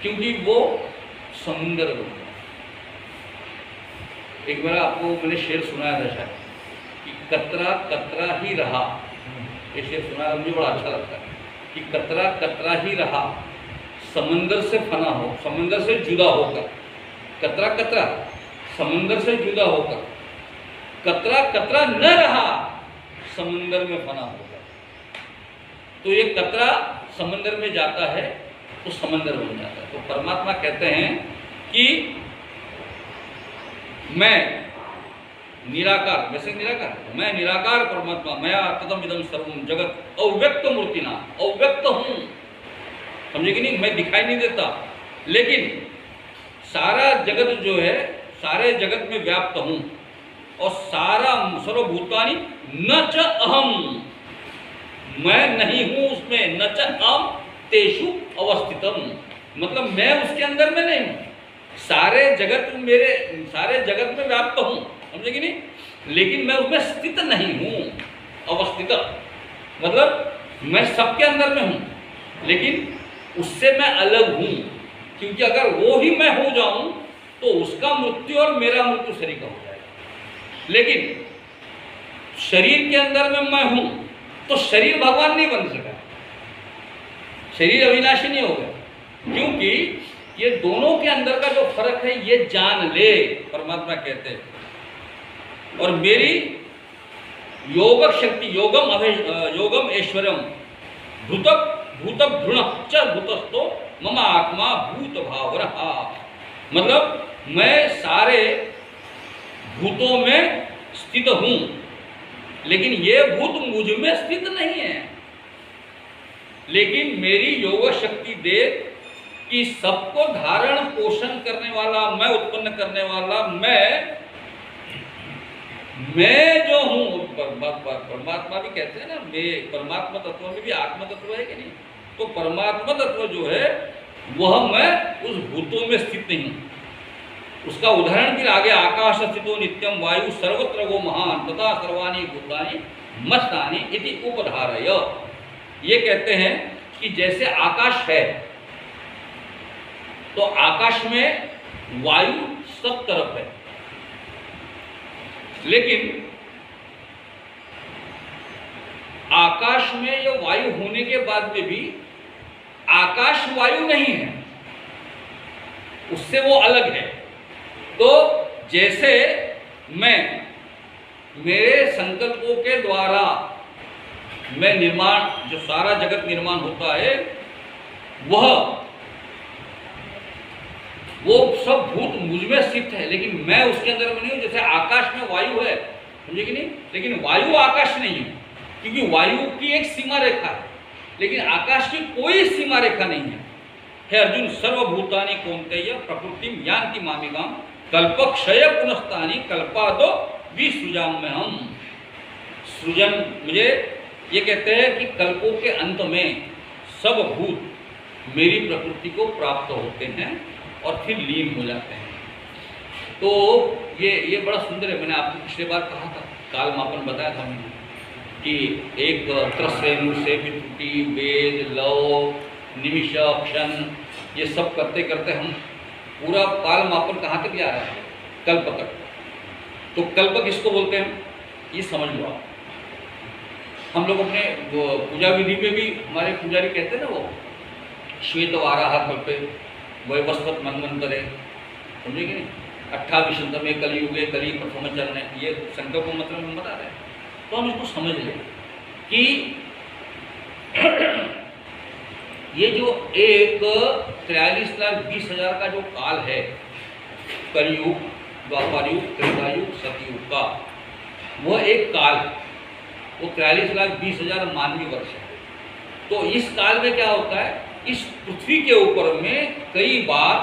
क्योंकि वो समुंदर बन गया। एक बार आपको मैंने शेर सुनाया था शायद कि कतरा कतरा ही रहा, ये शेर सुनाया मुझे बड़ा अच्छा लगता है कि कतरा कतरा ही रहा समंदर से फना हो, समंदर से जुदा होकर, कतरा कतरा समंदर से जुदा होकर, कतरा कतरा न रहा समंदर में फना होकर। तो ये कतरा समंदर में जाता है तो समंदर बन जाता है। तो परमात्मा कहते हैं कि मैं निराकार, वैसे निराकार, मैं निराकार परमात्मा, मैं तदम इदम सर्वम जगत अव्यक्त मूर्तिना, अव्यक्त हूँ, समझे कि नहीं? मैं दिखाई नहीं देता, लेकिन सारा जगत जो है, सारे जगत में व्याप्त हूँ और सारा सर्वभूतानि न च अहम, मैं नहीं हूँ उसमें, न च अहम तेषु अवस्थितम, मतलब मैं उसके अंदर में नहीं हूँ, सारे जगत में व्याप्त हूँ, समझे कि नहीं? लेकिन मैं उसमें स्थित नहीं हूँ। अवस्थित मतलब मैं सबके अंदर में हूँ लेकिन उससे मैं अलग हूँ, क्योंकि अगर वो ही मैं हो जाऊं तो उसका मृत्यु और मेरा मृत्यु शरीर का हो जाएगा। लेकिन शरीर के अंदर में मैं हूं तो शरीर भगवान नहीं बन सका, शरीर अविनाशी नहीं हो गया, क्योंकि ये दोनों के अंदर का जो फर्क है ये जान ले, परमात्मा कहते हैं। और मेरी योग शक्ति, योगम ऐश्वर्यम भूत भ्रूण च भूतस्थो मम आत्मा भूत भावरहा, मतलब मैं सारे भूतों में स्थित हूं लेकिन ये भूत मुझ में स्थित नहीं है। लेकिन मेरी योग शक्ति देख कि सबको धारण पोषण करने वाला, मैं उत्पन्न करने वाला, मैं जो हूं, परमात्मा भी कहते हैं ना, मैं परमात्मा तत्व में भी आत्मा तत्व है कि नहीं? तो परमात्मा तत्व जो है वह मैं उस भूतों में स्थित नहीं हूं। उसका उदाहरण फिर आगे, आकाश स्थितो नित्यम वायु सर्वत्र वो महान तथा सर्वाणी भूतानि मस्तानि इति उपधारय। ये कहते हैं कि जैसे आकाश है तो आकाश में वायु सब तरफ है, लेकिन आकाश में ये वायु होने के बाद में भी आकाश वायु नहीं है, उससे वो अलग है। तो जैसे मैं मेरे संकल्पों के द्वारा मैं निर्माण, जो सारा जगत निर्माण होता है वो सब भूत मुझ में स्थित है, लेकिन मैं उसके अंदर में नहीं हूं। जैसे आकाश में वायु है, समझे कि नहीं? लेकिन वायु आकाश नहीं है, क्योंकि वायु की एक सीमा रेखा है लेकिन आकाश की कोई सीमा रेखा नहीं है। हे अर्जुन, सर्वभूतानि कौन्तेय प्रकृतिम यान्ति मामिकाम कल्पक्षय पुनस्तानि कल्पादो विसृजाम्य हम। सृजन, मुझे ये कहते हैं कि कल्पों के अंत में सब भूत मेरी प्रकृति को प्राप्त होते हैं और फिर लीन हो जाते हैं। तो ये बड़ा सुंदर है। मैंने आपको पिछले बार कहा था, काल मापन बताया था मैंने कि एक त्रस्रेणु से भी त्रुटि, वेद, लव, निमिष, क्षण, ये सब करते करते हम पूरा काल मापन कहाँ तक जा रहा है? कल्प तक। तो कल्प किसको बोलते हैं ये समझ लो आप। हम लोग अपने वो पूजा विधि में भी हमारे पुजारी कहते हैं ना, वो श्वेत वाराह कल्पे वैवस्वत मनवंतरे, समझे कि नहीं? 28 कलियुगे कली प्रथम चरण, ये संकल्प को मतलब हम बता रहे हैं। तो हम इसको समझ लें कि ये जो एक 43,20,000 का जो काल है, कलयुग, द्वापर युग, त्रेता युग, सतयुग का, वह एक काल है। वो 43,20,000 मानवीय वर्ष है। तो इस काल में क्या होता है, इस पृथ्वी के ऊपर में कई बार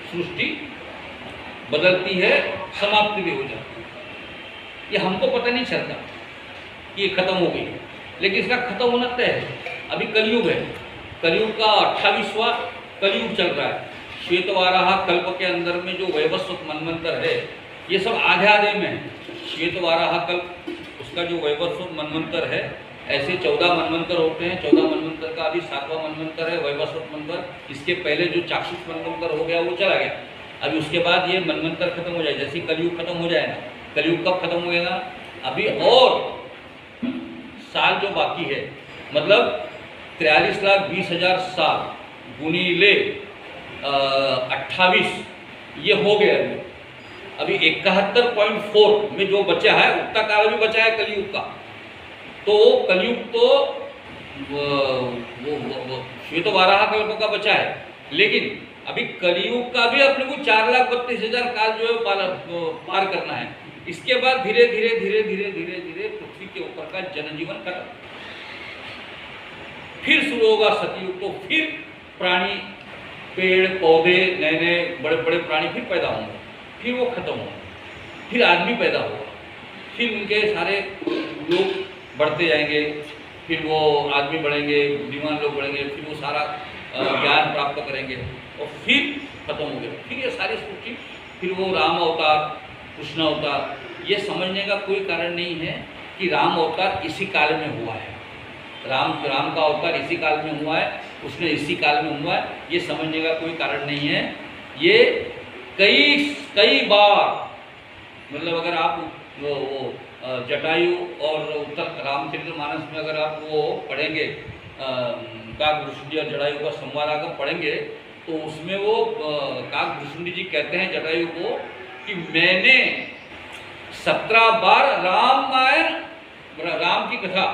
सृष्टि बदलती है, समाप्ति भी हो जाती है। ये हमको पता नहीं चलता कि ये खत्म हो गई, लेकिन इसका खत्म होना तय है। अभी कलयुग है, कलयुग का 28वां कलयुग चल रहा है। श्वेतवाराह कल्प के अंदर में जो वैवस्वत मनवंतर है, ये सब आधे आधे में है। श्वेतवाराह कल्प, उसका जो वैवस्वत मनवंतर है, ऐसे 14 मनवंतर होते हैं। 14 मनवंतर का अभी 7वां मनवंतर है वैवस्वत मनवंतर। इसके पहले जो चाक्षुष मनवंतर हो गया वो चला गया। अभी उसके बाद ये मनवंतर खत्म हो जाए, जैसे कलयुग खत्म हो जाएगा। कलयुग कब खत्म होएगा, अभी और साल जो बाकी है, मतलब 43,20,000 साल गुनीले 28, ये हो गया। अभी 71.4 में जो बचा है, उतना काल भी बचा है कलयुग का। तो कलयुग तो वो श्वेतवाराह कल्प का बचा है, लेकिन अभी कलयुग का भी अपने को 4,32,000 काल जो है पार करना है। इसके बाद धीरे धीरे धीरे धीरे धीरे धीरे पृथ्वी के ऊपर का जनजीवन खत्म, फिर शुरू होगा सतयुग। तो फिर प्राणी, पेड़ पौधे, नए नए बड़े बड़े प्राणी फिर पैदा होंगे, फिर वो खत्म होंगे, फिर आदमी पैदा होगा, फिर उनके सारे लोग बढ़ते जाएंगे, फिर वो आदमी बढ़ेंगे, बुद्धिमान लोग बढ़ेंगे, फिर वो सारा ज्ञान प्राप्त करेंगे और फिर खत्म हो गया। फिर ये सारी सृष्टि, फिर वो राम अवतार, कृष्ण अवतार, ये समझने का कोई कारण नहीं है कि राम अवतार इसी काल में हुआ है, राम का अवतार इसी काल में हुआ है, उसने इसी काल में हुआ है, ये समझने का कोई कारण नहीं है। ये कई बार, मतलब अगर आप वो जटायु और उत्तर रामचरितमानस में अगर आप वो पढ़ेंगे, काकभूषुंडी और जटायु का संवाद अगर पढ़ेंगे, तो उसमें वो काकभूषुंडी जी कहते हैं जटायु को कि मैंने 17 बार रामायण, राम की कथा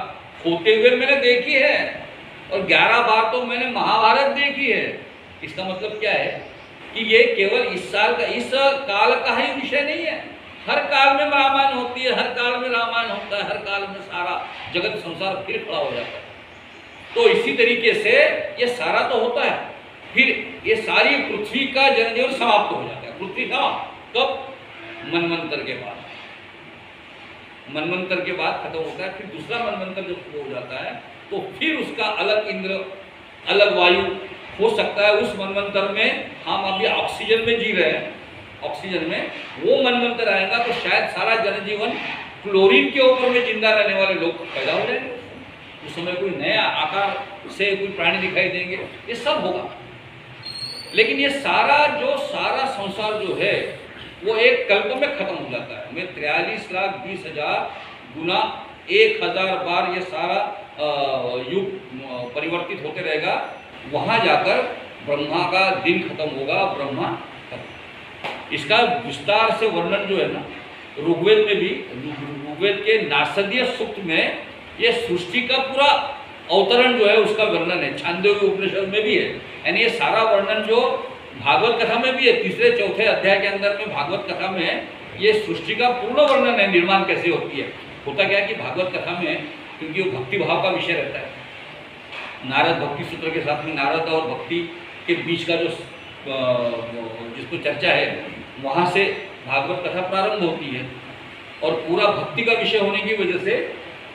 होते हुए मैंने देखी है, और 11 बार तो मैंने महाभारत देखी है। इसका मतलब क्या है कि ये केवल इस काल का ही विषय नहीं है। हर काल में रामायण होती है, हर काल में रामायण होता है, हर काल में सारा जगत संसार फिर खड़ा हो जाता है। तो इसी तरीके से ये सारा तो होता है, फिर ये सारी पृथ्वी का जनजीवन समाप्त हो जाता है। पृथ्वी समाप्त कब, मनवंतर के बाद। मनवंतर के बाद खत्म होता है, फिर दूसरा मनवंतर जब शुरू हो जाता है, तो फिर उसका अलग इंद्र, अलग वायु हो सकता है। उस मनवंतर में हम अभी ऑक्सीजन में जी रहे हैं, ऑक्सीजन में वो मनवंतर आएगा तो शायद सारा जनजीवन क्लोरीन के ऊपर में जिंदा रहने वाले लोग पैदा हो जाएंगे। उस समय कोई नया आकार से कोई प्राणी दिखाई देंगे, ये सब होगा। लेकिन ये सारा संसार जो है वो एक कल्प में खत्म हो जाता है। मैं 43,20,000 गुना 1,000 बार ये सारा युग परिवर्तित होते रहेगा। वहाँ जाकर ब्रह्मा का दिन खत्म होगा, ब्रह्मा खत्म। इसका विस्तार से वर्णन जो है ना, ऋग्वेद में भी, ऋग्वेद के नासदीय सूक्त में ये सृष्टि का पूरा अवतरण जो है उसका वर्णन है। छांदोग्य उपनिषद में भी है, यानी ये सारा वर्णन जो भागवत कथा में भी है, 3-4 अध्याय के अंदर में भागवत कथा में ये सृष्टि का पूर्ण वर्णन है, निर्माण कैसे होती है। होता क्या है कि भागवत कथा में, क्योंकि वो भक्ति भाव का विषय रहता है, नारद भक्ति सूत्र के साथ में नारद और भक्ति के बीच का जो जिसको चर्चा है, वहाँ से भागवत कथा प्रारंभ होती है। और पूरा भक्ति का विषय होने की वजह से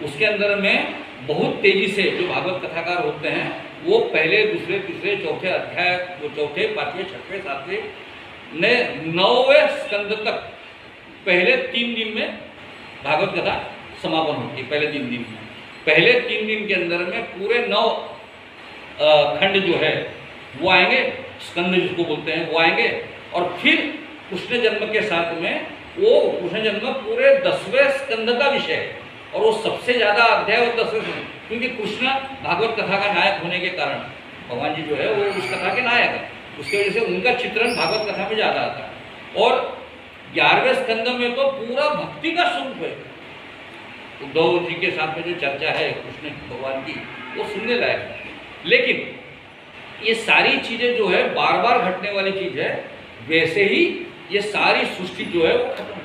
उसके अंदर में बहुत तेजी से जो भागवत कथाकार होते हैं वो पहले, दूसरे, तीसरे, चौथे अध्याय, वो चौथे, 5वें, 6वें, 7वें, 9वें स्कंद तक पहले 3 दिन में भागवत कथा समापन होती है। पहले 3 दिन में, पहले 3 दिन के अंदर में पूरे 9 खंड जो है वो आएंगे, स्कंद जिसको बोलते हैं वो आएंगे। और फिर कृष्ण जन्म के साथ में वो कृष्ण जन्म पूरे 10वें स्कंद का विषय है, और वो सबसे ज़्यादा अध्याय और 10वें स्कंद, क्योंकि कृष्ण भागवत कथा का नायक होने के कारण भगवान जी जो है वो उस कथा के नायक है, उसकी वजह से उनका चित्रण भागवत कथा में ज़्यादा आता है। और 11वें स्कंद में तो पूरा भक्ति का स्वरूप है। उद्धव जी के साथ में जो चर्चा है कृष्ण भगवान की, वो सुनने लायक है। लेकिन ये सारी चीजें जो है बार बार घटने वाली चीज है, वैसे ही ये सारी सृष्टि जो है वो खत्म है।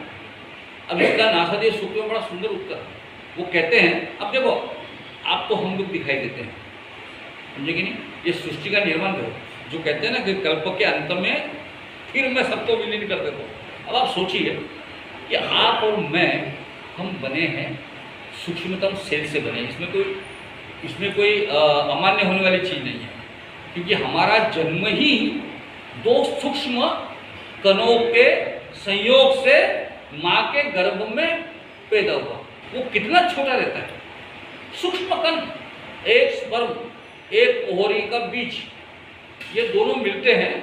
अब इसका नासादी सूत्र में बड़ा सुंदर उत्तर है। वो कहते हैं, अब देखो आपको हम लोग दिखाई देते हैं, समझे कि नहीं, ये सृष्टि का निर्माण करो। जो कहते हैं ना कि कल्प के अंत में फिर मैं सबको विलीन कर देता हूँ। अब आप सोचिए कि आप और मैं, हम बने हैं सूक्ष्मतम सेल से बने। इसमें कोई अमान्य होने वाली चीज़ नहीं है, क्योंकि हमारा जन्म ही दो सूक्ष्म कणों के संयोग से माँ के गर्भ में पैदा हुआ। वो कितना छोटा रहता है, सूक्ष्म कण, एक स्पर्म, एक ओवरी का बीज, ये दोनों मिलते हैं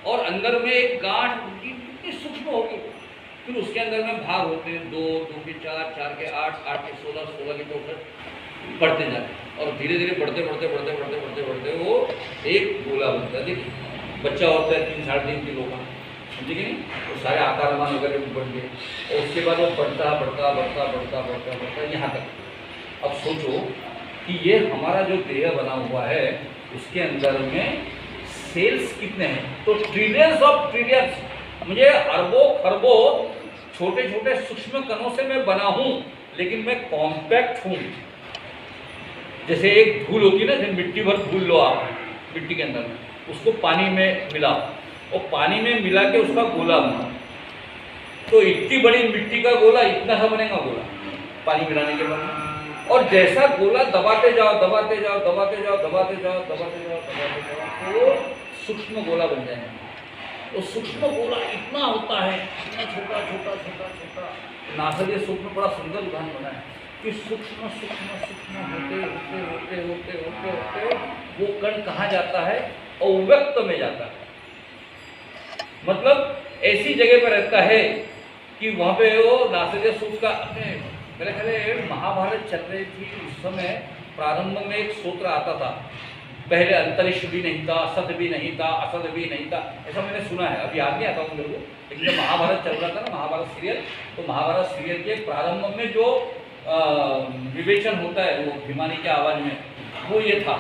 और अंदर में एक गांठ कितनी सूक्ष्म होगी। फिर उसके अंदर में भाग होते हैं, 2, 2 के 4, 4 के 8, 8 के 16, 16 के 64 बढ़ते जाते हैं और धीरे धीरे बढ़ते वो एक गोला बनता है। देखिए बच्चा होता है 3, 3.5 किलो का, समझे कि नहीं, वो सारे आकारमान वगैरह भी बढ़ गए और उसके बाद वो बढ़ता यहाँ तक। अब सोचो कि ये हमारा जो देह बना हुआ है उसके अंदर में सेल्स कितने हैं, तो ट्रिलियंस ऑफ ट्रिलियंस, मुझे अरबों खरबों छोटे छोटे सूक्ष्म कणों से मैं बना हूँ, लेकिन मैं कॉम्पैक्ट हूँ। जैसे एक धूल होती है ना, जैसे मिट्टी भर धूल लो आप मिट्टी के अंदर में, उसको पानी में मिलाओ और पानी में मिला के उसका गोला बनाओ, तो इतनी बड़ी मिट्टी का गोला इतना सा बनेगा गोला पानी मिलाने के बाद। और जैसा गोला दबाते जाओ तो सूक्ष्म गोला बन जाएगा। तो सूक्ष्म गोला इतना होता है, इतना छोटा। नासादी सूत्र में बड़ा सुंदर उदाहरण बना है कि सूक्ष्म होते वो कण कहाँ जाता है, अव्यक्त में जाता है। मतलब ऐसी जगह पर रहता है कि वहाँ पे वो नासादी सूत्र का मेरे ख्याल महाभारत चल रही थी उस समय, प्रारंभ में एक सूत्र आता था, पहले अंतरिक्ष भी नहीं था, असद भी नहीं था, असद भी नहीं था, ऐसा मैंने सुना है, अभी याद नहीं आता हूँ मेरे को। लेकिन जब महाभारत चल रहा था ना, महाभारत सीरियल, तो महाभारत सीरियल के प्रारंभ में जो विवेचन होता है वो भिमानी के आवाज़ में, वो ये था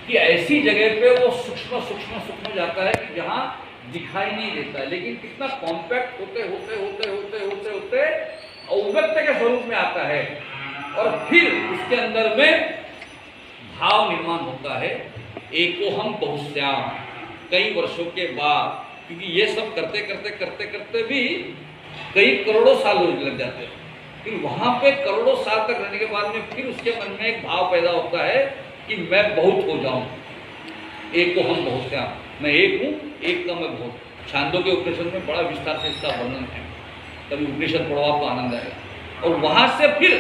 कि ऐसी जगह पे वो सूक्ष्म जाता है कि जहाँ दिखाई नहीं देता है, लेकिन कितना कॉम्पैक्ट होते अव्यक्त के स्वरूप में आता है। और फिर उसके अंदर में भाव निर्माण होता है, एको हम बहुश्याम, कई वर्षों के बाद, क्योंकि ये सब करते भी कई करोड़ों साल लग जाते हैं। फिर वहाँ पे करोड़ों साल तक रहने के बाद में फिर उसके मन में एक भाव पैदा होता है कि मैं बहुत हो जाऊँ, एको हम बहुश्याम, मैं एक हूँ, एक का मैं बहुत। छांदोग्य उपनिषद में बड़ा विस्तार से इसका वर्णन है, कभी उपनिषद पढ़ो आपको आनंद आएगा। और वहाँ से फिर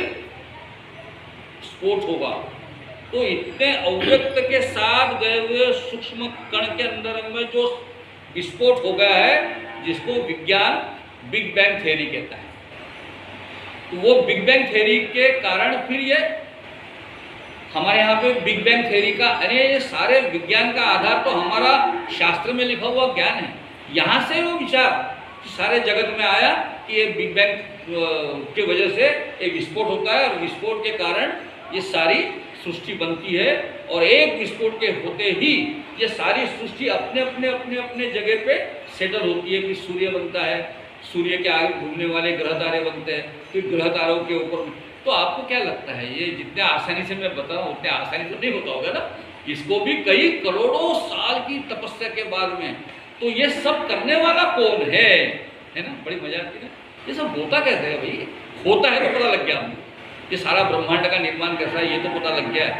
स्फोट होगा, तो इतने अव्यक्त के साथ गए हुए सूक्ष्म कण के अंदर में जो विस्फोट हो गया है, जिसको विज्ञान बिग बैंग थ्योरी कहता है। तो वो बिग बैंग थ्योरी के कारण फिर ये हमारे यहाँ पे बिग बैंग थ्योरी का, अरे ये सारे विज्ञान का आधार तो हमारा शास्त्र में लिखा हुआ ज्ञान है। यहाँ से वो विचार सारे जगत में आया कि ये बिग बैंग की वजह से एक विस्फोट होता है और विस्फोट के कारण ये सारी सृष्टि बनती है। और एक विस्फोट के होते ही ये सारी सृष्टि अपने जगह पे सेटल होती है। फिर सूर्य बनता है, सूर्य के आगे घूमने वाले ग्रह तारे बनते हैं, फिर ग्रह तारों के ऊपर। तो आपको क्या लगता है ये जितने आसानी से मैं बता रहा हूँ उतने आसानी से नहीं होता होगा ना, इसको भी कई करोड़ों साल की तपस्या के बाद में। तो ये सब करने वाला कौन है ना, बड़ी मजा आती है ना। ये सब होता कैसे है भाई, होता है तो पता लग गया हमको, ये सारा ब्रह्मांड का निर्माण कैसा है ये तो पता लग गया है,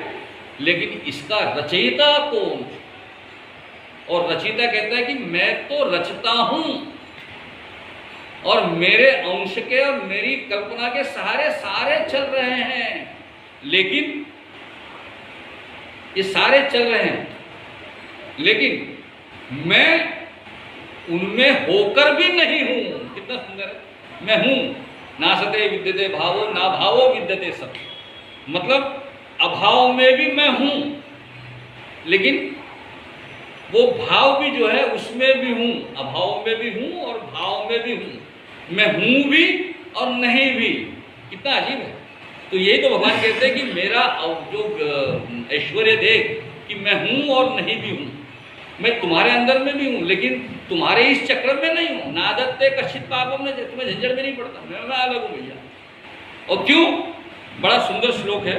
लेकिन इसका रचयिता कौन। और रचयिता कहता है कि मैं तो रचता हूं और मेरे अंश के और मेरी कल्पना के सहारे सारे चल रहे हैं, लेकिन ये सारे चल रहे हैं लेकिन मैं उनमें होकर भी नहीं हूं। कितना सुंदर है, मैं हूं, नासते विद्यते भावो ना भावो विद्यते सब, मतलब अभाव में भी मैं हूं, लेकिन वो भाव भी जो है उसमें भी हूं, अभाव में भी हूं और भाव में भी हूं, मैं हूं भी और नहीं भी। कितना अजीब है। तो यही तो भगवान कहते हैं कि मेरा जो ऐश्वर्य देख कि मैं हूं और नहीं भी हूं, मैं तुम्हारे अंदर में भी हूँ, लेकिन तुम्हारे इस चक्र में नहीं हूँ। नादत्ते कश्चित पापम, में तुम्हें झंझट में नहीं पड़ता, मैं अलग हूँ भैया। और क्यों? बड़ा सुंदर श्लोक है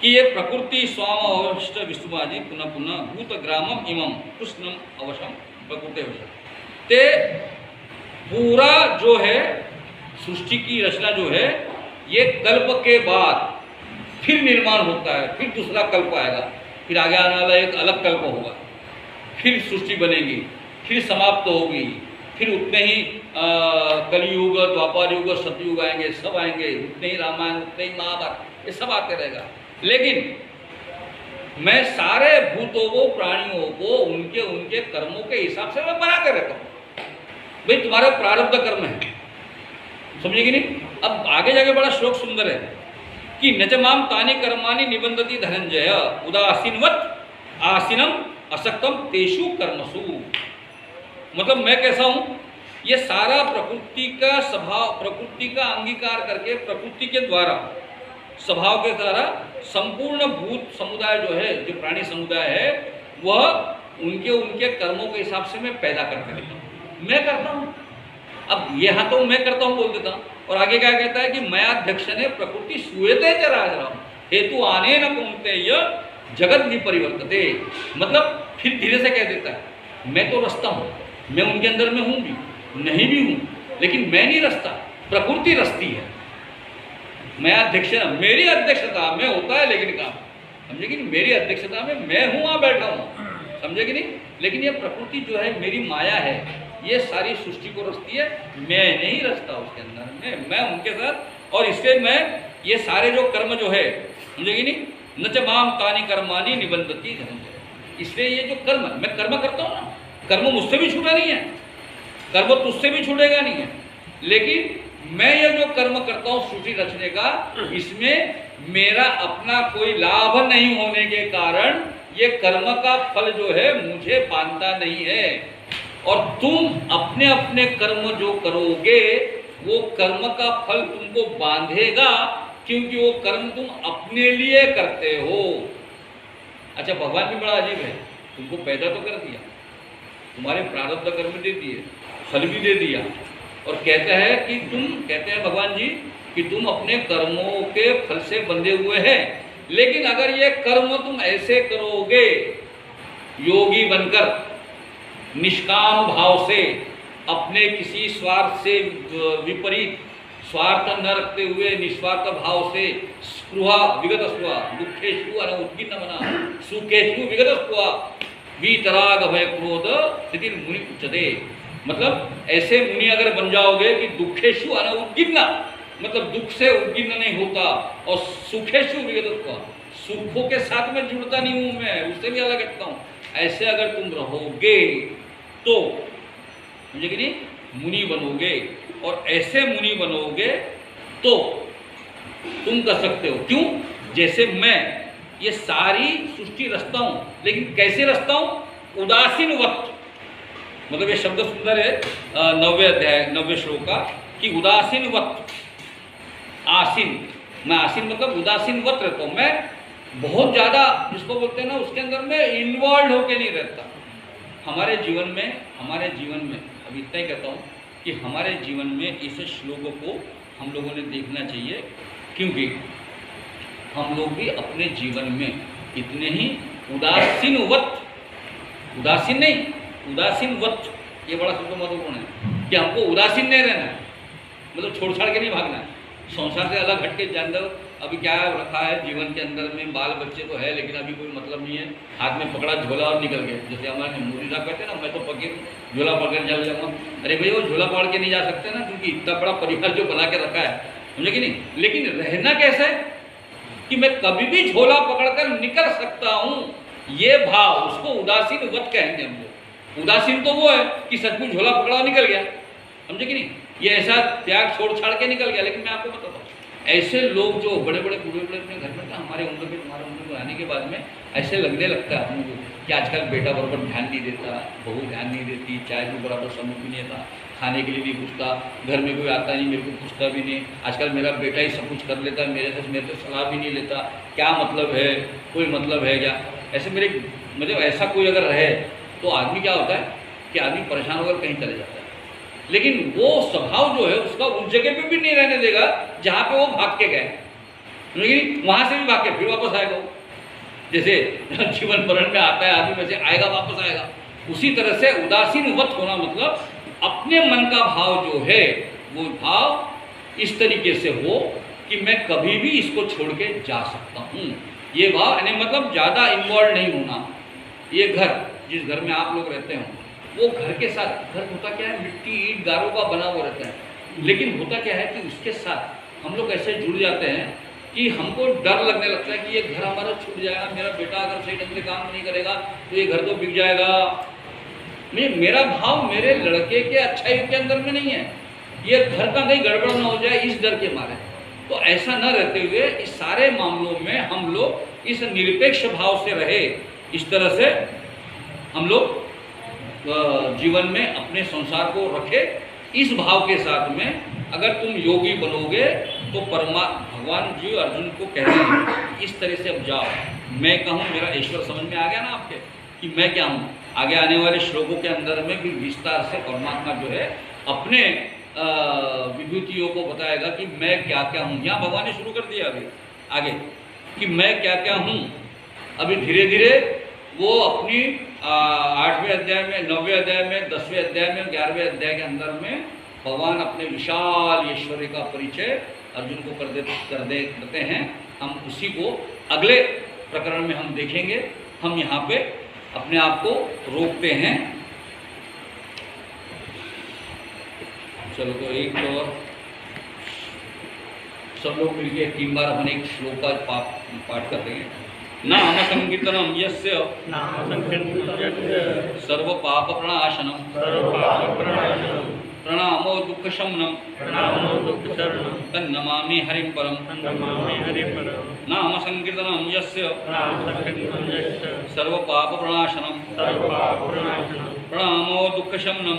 कि ये प्रकृति स्वाम अवशिष्ट विष्णुवाजी पुनः पुनः भूत ग्रामम इमम कृष्णम अवशम प्रकृति अवशम। ते पूरा जो है सृष्टि की रचना जो है ये कल्प के बाद फिर निर्माण होता है, फिर दूसरा कल्प आएगा, फिर आगे आने वाला एक अलग कल्प होगा, फिर सृष्टि बनेगी, फिर समाप्त होगी, फिर उतने ही कलयुग, द्वापर युग, सतयुग आएंगे, सब आएंगे, उतने ही रामायण, उतने ही महाभारत, ये सब आते रहेगा। लेकिन मैं सारे भूतों को, प्राणियों को उनके उनके कर्मों के हिसाब से मैं बनाते रहता हूँ। भाई तुम्हारा प्रारब्ध कर्म है, समझेगी नहीं? अब आगे जाके बड़ा श्लोक सुंदर है कि नचमाम तानि कर्माणि निबंधति धनंजय उदासीनवत आसीनम असक्तम तेषु कर्मसु। मतलब मैं कैसा हूँ? ये सारा प्रकृति का स्वभाव, प्रकृति का अंगीकार करके प्रकृति के द्वारा स्वभाव के द्वारा संपूर्ण भूत समुदाय जो है, जो प्राणी समुदाय है, वह उनके उनके कर्मों के हिसाब से मैं पैदा करते रहता हूँ, मैं करता हूँ। अब यहाँ तो मैं करता हूँ बोल देता हूँ, और आगे क्या कहता है कि मयाध्यक्ष ने प्रकृति सुयते चराचरम हेतु आने न कुंते जगत विपरिवर्तते। मतलब फिर धीरे से कह देता है मैं तो रचता हूँ, मैं उनके अंदर में हूँ भी, नहीं भी हूँ, लेकिन मैं नहीं रचता, प्रकृति रचती है। मैं अध्यक्ष, मेरी अध्यक्षता में होता है लेकिन काम, समझेगी नहीं? मेरी अध्यक्षता में मैं हूँ, वहाँ बैठा हूँ, समझेगी नहीं? लेकिन ये प्रकृति जो है मेरी माया है, ये सारी सृष्टि को रचती है, मैं नहीं रचता उसके अंदर में, मैं उनके साथ। और इससे मैं ये सारे जो कर्म जो है, समझेगी नहीं? न च माम तानि कर्माणि निबंधति धनंजय। इसलिए ये जो कर्म मैं कर्म करता हूँ ना, कर्म मुझसे भी छूटा नहीं है, कर्म तुझसे भी छूटेगा नहीं है, लेकिन मैं ये जो कर्म करता हूँ सृष्टि रचने का, इसमें मेरा अपना कोई लाभ नहीं होने के कारण ये कर्म का फल जो है मुझे बांधता नहीं है। और तुम अपने अपने कर्म जो करोगे वो कर्म का फल तुमको बांधेगा, क्योंकि वो कर्म तुम अपने लिए करते हो। अच्छा, भगवान भी बड़ा अजीब है, तुमको पैदा तो कर दिया, तुम्हारे प्रारब्ध कर्म दे दिए, फल भी दे दिया, और कहता है कि तुम, कहते हैं भगवान जी कि तुम अपने कर्मों के फल से बंधे हुए हैं। लेकिन अगर ये कर्म तुम ऐसे करोगे योगी बनकर, निष्काम भाव से, अपने किसी स्वार्थ से विपरीत, स्वार्थ न रखते हुए निस्वार्थ भाव से, स्पृहा विगत स्पृहा, दुखेषु अनुद्गिन्न मना, सुखेषु विगत स्पृहा, वीतराग भय क्रोध स्थिति मुनि उच्चते। मतलब ऐसे मुनि अगर बन जाओगे कि दुखेषु अनुद्गिन्न, मतलब दुख से उद्गिन्न नहीं होता, और सुखेषु विगत स्पृहा, सुखों के साथ में जुड़ता नहीं हूँ मैं, उससे भी अलग हटता हूँ, ऐसे अगर तुम रहोगे तो मुझे कि नहीं मुनि बनोगे। और ऐसे मुनि बनोगे तो तुम कर सकते हो। क्यों? जैसे मैं ये सारी सृष्टि रचता हूँ, लेकिन कैसे रचता हूँ? उदासीन वक्त, मतलब ये शब्द सुंदर है 90वें अध्याय 90वें श्लोक का, कि उदासीन वक्त, आसीन, मैं आसीन मतलब उदासीन वक्त रहता हूँ, मैं बहुत ज़्यादा जिसको बोलते हैं ना उसके अंदर में इन्वॉल्व होके नहीं रहता। हमारे जीवन में अभी इतना ही कहता हूँ कि हमारे जीवन में इस श्लोकों को हम लोगों ने देखना चाहिए, क्योंकि हम लोग भी अपने जीवन में इतने ही उदासीनवत, उदासीन नहीं उदासीनवत, ये बड़ा सबसे महत्वपूर्ण है कि हमको उदासीन नहीं रहना है, मतलब छोड़ छाड़ के नहीं भागना है, संसार से अलग हट के जानकर अभी क्या रखा है जीवन के अंदर में, बाल बच्चे तो है लेकिन अभी कोई मतलब नहीं है, हाथ में पकड़ा झोला और निकल गए। जैसे हमारे मोदी साहब कहते हैं ना, मैं तो फकीर झोला पकड़ चल जाऊँगा। अरे भाई वो झोला पकड़ के नहीं जा सकते ना, क्योंकि इतना बड़ा परिवार जो बना के रखा है, समझे कि नहीं? लेकिन रहना कैसा है कि मैं कभी भी झोला पकड़कर निकल सकता हूँ, ये भाव, उसको उदासीन वत कहेंगे हम लोग। उदासीन तो वो है कि सचमुच झोला पकड़ा और निकल गया, समझे कि नहीं? ये ऐसा त्याग छोड़ छाड़ के निकल गया। लेकिन मैं आपको बताता हूँ, ऐसे लोग जो बड़े बड़े अपने घर में था, हमारे उम्र के तुम्हारे उम्र में आने के बाद में ऐसे लगने लगता है हम लोग कि आजकल बेटा बराबर ध्यान नहीं देता, बहू ध्यान नहीं देती, चाय भी बराबर समय भी नहीं था, खाने के लिए नहीं पूछता, घर में कोई आता नहीं, मेरे को पूछता भी नहीं। आजकल मेरा बेटा ही सब कुछ कर लेता है, मेरे से सलाह भी नहीं लेता। क्या मतलब है? कोई मतलब है क्या? ऐसे मेरे मतलब ऐसा कोई अगर रहे तो आदमी क्या होता है कि आदमी परेशान होकर कहीं चले जाता है, लेकिन वो स्वभाव जो है उसका उस जगह पे भी नहीं रहने देगा जहाँ पे वो भाग के गए, लेकिन वहाँ से भी भाग के फिर वापस आएगा वो। जैसे जीवन मरण में आता है आदमी, वैसे आएगा वापस आएगा। उसी तरह से उदासीन वत होना मतलब अपने मन का भाव जो है वो भाव इस तरीके से हो कि मैं कभी भी इसको छोड़ के जा सकता हूँ। ये भाव यानी मतलब ज़्यादा इन्वॉल्व नहीं होना। ये घर, जिस घर में आप लोग रहते हो, वो घर के साथ, घर होता क्या है, मिट्टी ईंट गारों का बना हुआ रहता है, लेकिन होता क्या है कि उसके साथ हम लोग ऐसे जुड़ जाते हैं कि हमको डर लगने लगता है कि ये घर हमारा छूट जाएगा, मेरा बेटा अगर सही ढंग से काम नहीं करेगा तो ये घर तो बिक जाएगा। मेरा भाव मेरे लड़के के अच्छाई के अंदर में नहीं है, ये घर का कहीं गड़बड़ ना हो जाए इस डर के मारे। तो ऐसा न रहते हुए इस सारे मामलों में हम लोग इस निरपेक्ष भाव से रहे, इस तरह से हम लोग जीवन में अपने संसार को रखे। इस भाव के साथ में अगर तुम योगी बनोगे तो भगवान जी अर्जुन को कह रहे हैं इस तरह से अब जाओ, मैं कहूँ, मेरा ईश्वर समझ में आ गया ना आपके कि मैं क्या हूँ। आगे आने वाले श्लोकों के अंदर में भी विस्तार से परमात्मा जो है अपने विभूतियों को बताएगा कि मैं क्या क्या हूँ। यहाँ भगवान ने शुरू कर दिया अभी आगे कि मैं क्या क्या हूँ। अभी धीरे धीरे वो अपनी 8वें अध्याय में, 9वें अध्याय में, 10वें अध्याय में, 11वें अध्याय के अंदर में भगवान अपने विशाल ऐश्वर्य का परिचय अर्जुन को करते हैं। हम उसी को अगले प्रकरण में हम देखेंगे। हम यहाँ पे अपने आप को रोकते हैं। चलो तो एक तो सब लोग मिलकर 3 बार अपन एक श्लोक का पाठ करते हैं। नाम संकीर्तनम यस्य सर्व पाप प्रणाशनम प्रणामो दुख शमनम तन्नमामि हरिं परम। नाम संकीर्तनम यस्य सर्व पाप प्रणाशनम प्रणामो दुख शमनम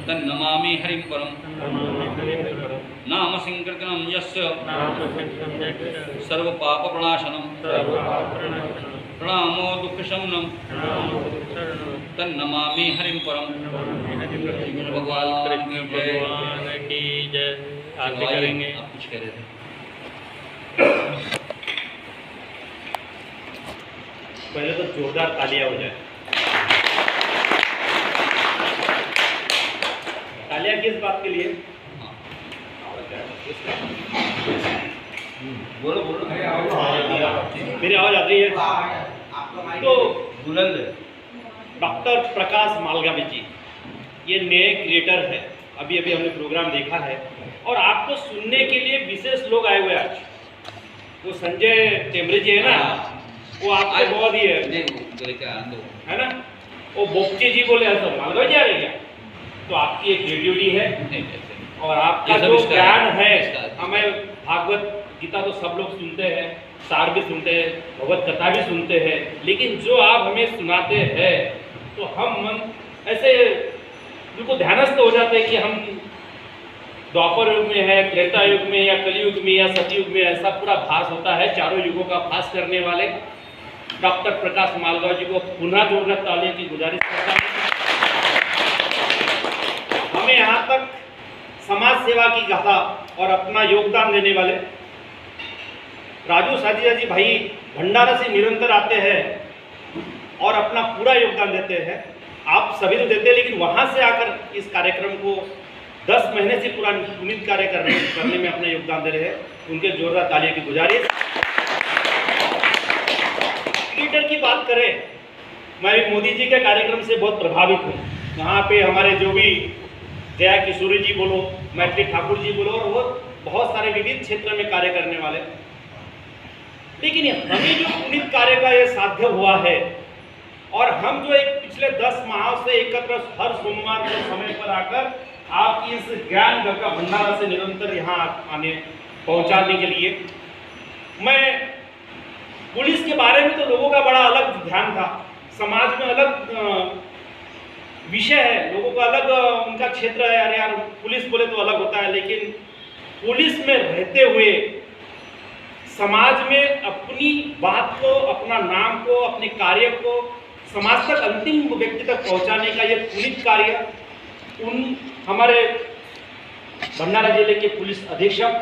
तन्नमामि हरिं परम। नाम संकीर्तनम यस्य सर्व पाप प्रणाशनम प्रणामो दुख शमनम तन्नमामि हरिं परम। भगवान की जय। आरती करेंगे। आप कुछ कह रहे थे। पहले तो जोरदार तालियां हो जाए। तालियां किस बात के लिए? बोलो बोलो। मेरी आवाज आ रही है? तो बुलंद डॉक्टर प्रकाश मालगावी जी ये नए क्रिएटर है। अभी अभी हमने प्रोग्राम देखा है और आपको सुनने के लिए विशेष लोग आए हुए हैं आज। वो संजय टेमरे जी है ना, वो आपको बहुत ही है ना, वो बोपचे जी बोले ऐसा मालगावी जी आ रहे क्या? तो आपकी एक क्रिएटिविटी है और आपका जो ज्ञान है, हमें भागवत गीता तो सब लोग सुनते हैं, सार भी सुनते हैं, भगवत कथा भी सुनते हैं, लेकिन जो आप हमें सुनाते हैं तो हम मन ऐसे बिल्कुल ध्यानस्थ हो जाते हैं कि हम द्वापर युग में है, त्रेता युग में या कलयुग में या सतयुग में, ऐसा पूरा भास होता है। चारों युगों का भास करने वाले डॉक्टर प्रकाश मालगावी जी को पुनः जोरदार तालियों की गुजारिश करता हूँ। हमें यहाँ तक समाज सेवा की गाथा और अपना योगदान देने वाले राजू साजिया जी भाई भंडारा से निरंतर आते हैं और अपना पूरा योगदान देते हैं। आप सभी तो देते हैं, लेकिन वहाँ से आकर इस कार्यक्रम को 10 महीने से पूरा पुनीत कार्य करने में अपना योगदान दे रहे हैं। उनके जोरदार तालियों की गुजारिश। ट्विटर की बात करें, मैं मोदी जी के कार्यक्रम से बहुत प्रभावित हूँ। यहाँ पे हमारे जो भी जया किशोरी जी बोलो, मैत्री ठाकुर जी बोलो, और वो बहुत सारे विविध क्षेत्र में कार्य करने वाले, लेकिन हमें जो पुनीत कार्य का ये साध्य हुआ है और हम जो एक पिछले 10 माह से एकत्र हर सोमवार के समय पर आकर आपकी इस ज्ञान घर का भंडारा से निरंतर यहाँ आने पहुँचाने के लिए, मैं पुलिस के बारे में तो लोगों का बड़ा अलग ध्यान था, समाज में अलग विषय है, लोगों का अलग उनका क्षेत्र है। अरे यार पुलिस बोले तो अलग होता है, लेकिन पुलिस में रहते हुए समाज में अपनी बात को, अपना नाम को, अपने कार्य को समाज तक, अंतिम व्यक्ति तक पहुंचाने का ये पुनीत कार्य उन हमारे भंडारा जिले के पुलिस अधीक्षक,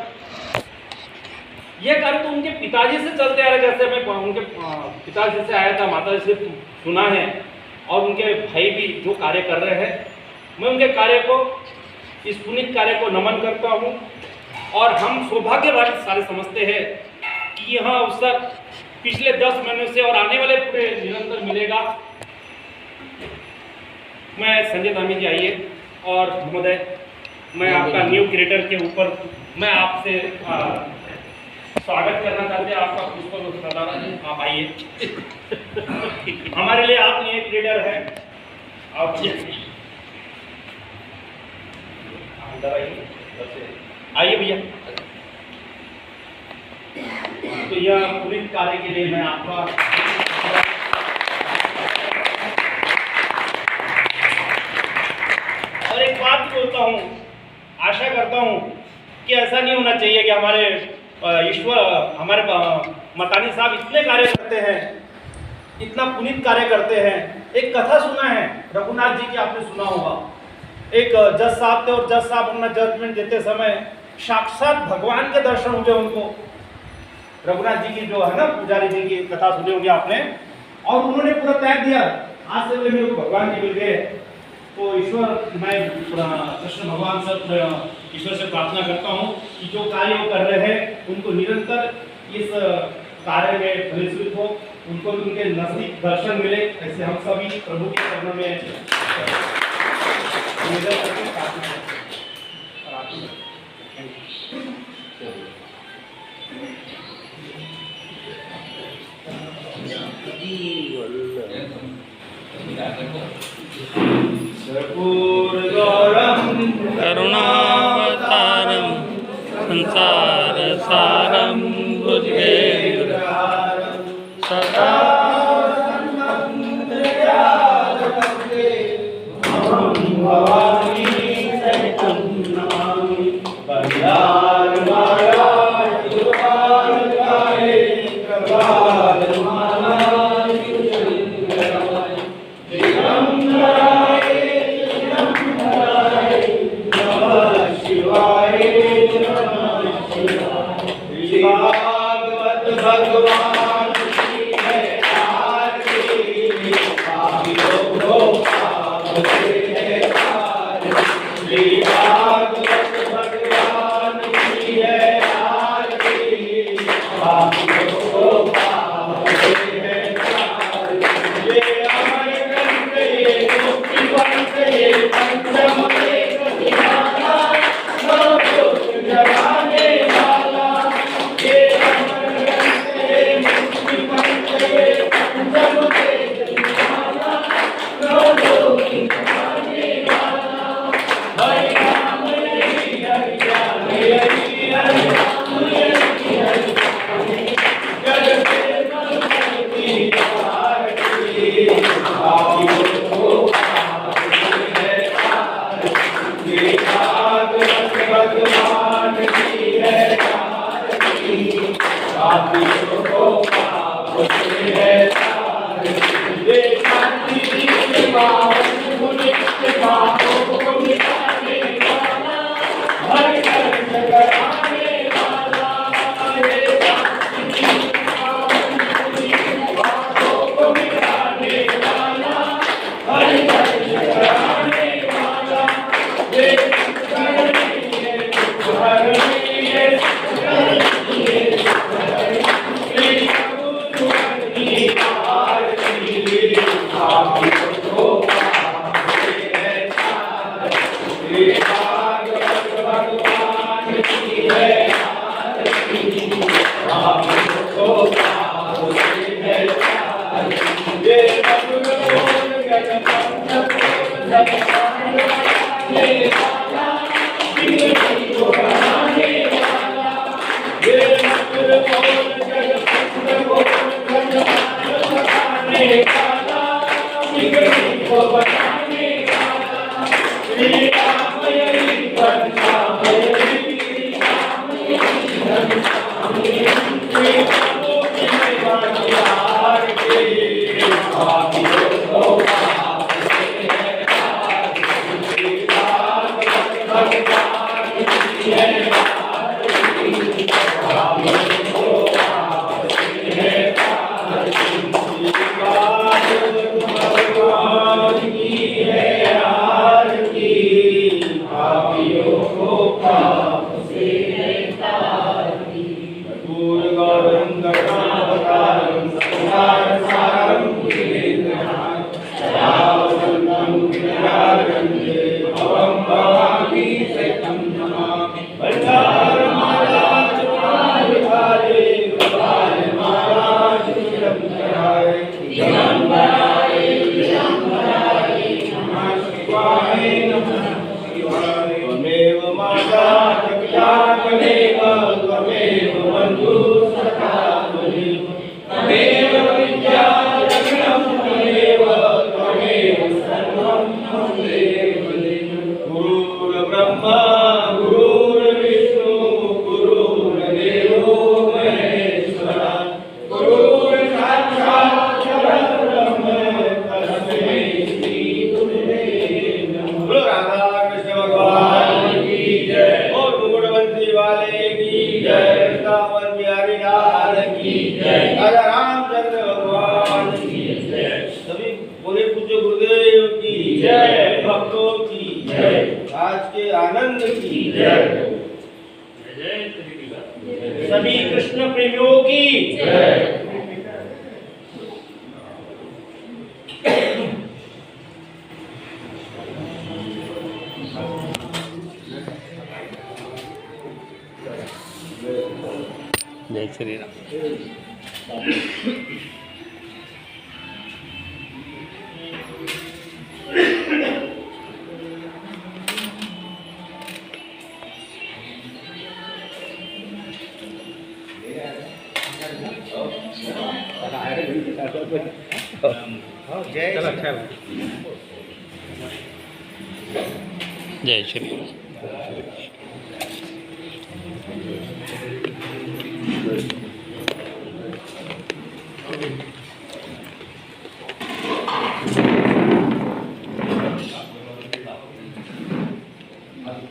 ये कार्य तो उनके पिताजी से चलते आ रहे, जैसे मैं उनके पिताजी से आया था, माताजी से सुना है, और उनके भाई भी जो कार्य कर रहे हैं, मैं उनके कार्य को, इस पुनीत कार्य को नमन करता हूँ। और हम सौभाग्यवान सारे समझते हैं कि यह अवसर पिछले 10 महीनों से और आने वाले पूरे निरंतर मिलेगा। मैं संजय धामी जी, आइए। और महोदय, मैं आपका न्यू क्रिएटर के ऊपर मैं आपसे स्वागत करना चाहते हैं, आपका पुष्प सदारा जी, आप आइए। हमारे लिए आप न्यू क्रिएटर हैं, आप आइए भैया। तो यह पुनीत कार्य के लिए मैं आपका और एक बात बोलता हूँ, आशा करता हूँ कि ऐसा नहीं होना चाहिए कि हमारे ईश्वर, हमारे मतानी साहब इतने कार्य करते हैं, इतना पुनीत कार्य करते हैं। एक कथा सुना है रघुनाथ जी की, आपने सुना होगा। एक जज साहब थे और जज साहब अपना जजमेंट देते समय साक्षात भगवान के दर्शन हुए उनको। रघुनाथ जी की जो है ना, पुजारी जी की कथा सुनी होगी आपने, और उन्होंने पूरा त्याग दिया, आज से मेरे को भगवान जी मिल गए। तो ईश्वर, मैं कृष्ण भगवान से, ईश्वर से प्रार्थना करता हूँ कि जो कार्य वो कर रहे हैं उनको निरंतर इस कार्य में फलीभूत हो, उनको भी उनके नजदीक दर्शन मिले। ऐसे हम सभी प्रभु के चरणों में निवेदन करके प्रार्थना करते हैं। करुणावतारं संसार सारं भुजगेन्द्रहारं सदा भवानी सहितं नमामि। भगवान की है आरती, भगवान की है आरती, ये अमर ग्रंथ, ये मुक्ति पंथ, ये पंचम जगाने वाला, ये अमर ग्रंथ, ये मुक्ति पंथ, ये पंचम वाला, हरि राम हरि हरि राम हरि हरि राम हरि हरि जग से भगवती आरती, आदि को है आरती, भागवत भगवान की है आरती, आदि को है आरती। ये शांति की बात पुनीत बातों को मिटाने वाला, हर घर जगाने वाला, ये शांति की बात पुनीत बातों को मिटाने वाला, हर घर जगाने वाला, ये ये वाले की जय, कांवर बिहारी लाल की जय, राजा रामचंद्र भगवान की जय। सभी बोले पूज्य गुरुदेव की जय, भक्तों की जय, आज के आनंद की जय, सभी कृष्ण प्रेमियों की जय। जय श्री राम। जय श्री राम।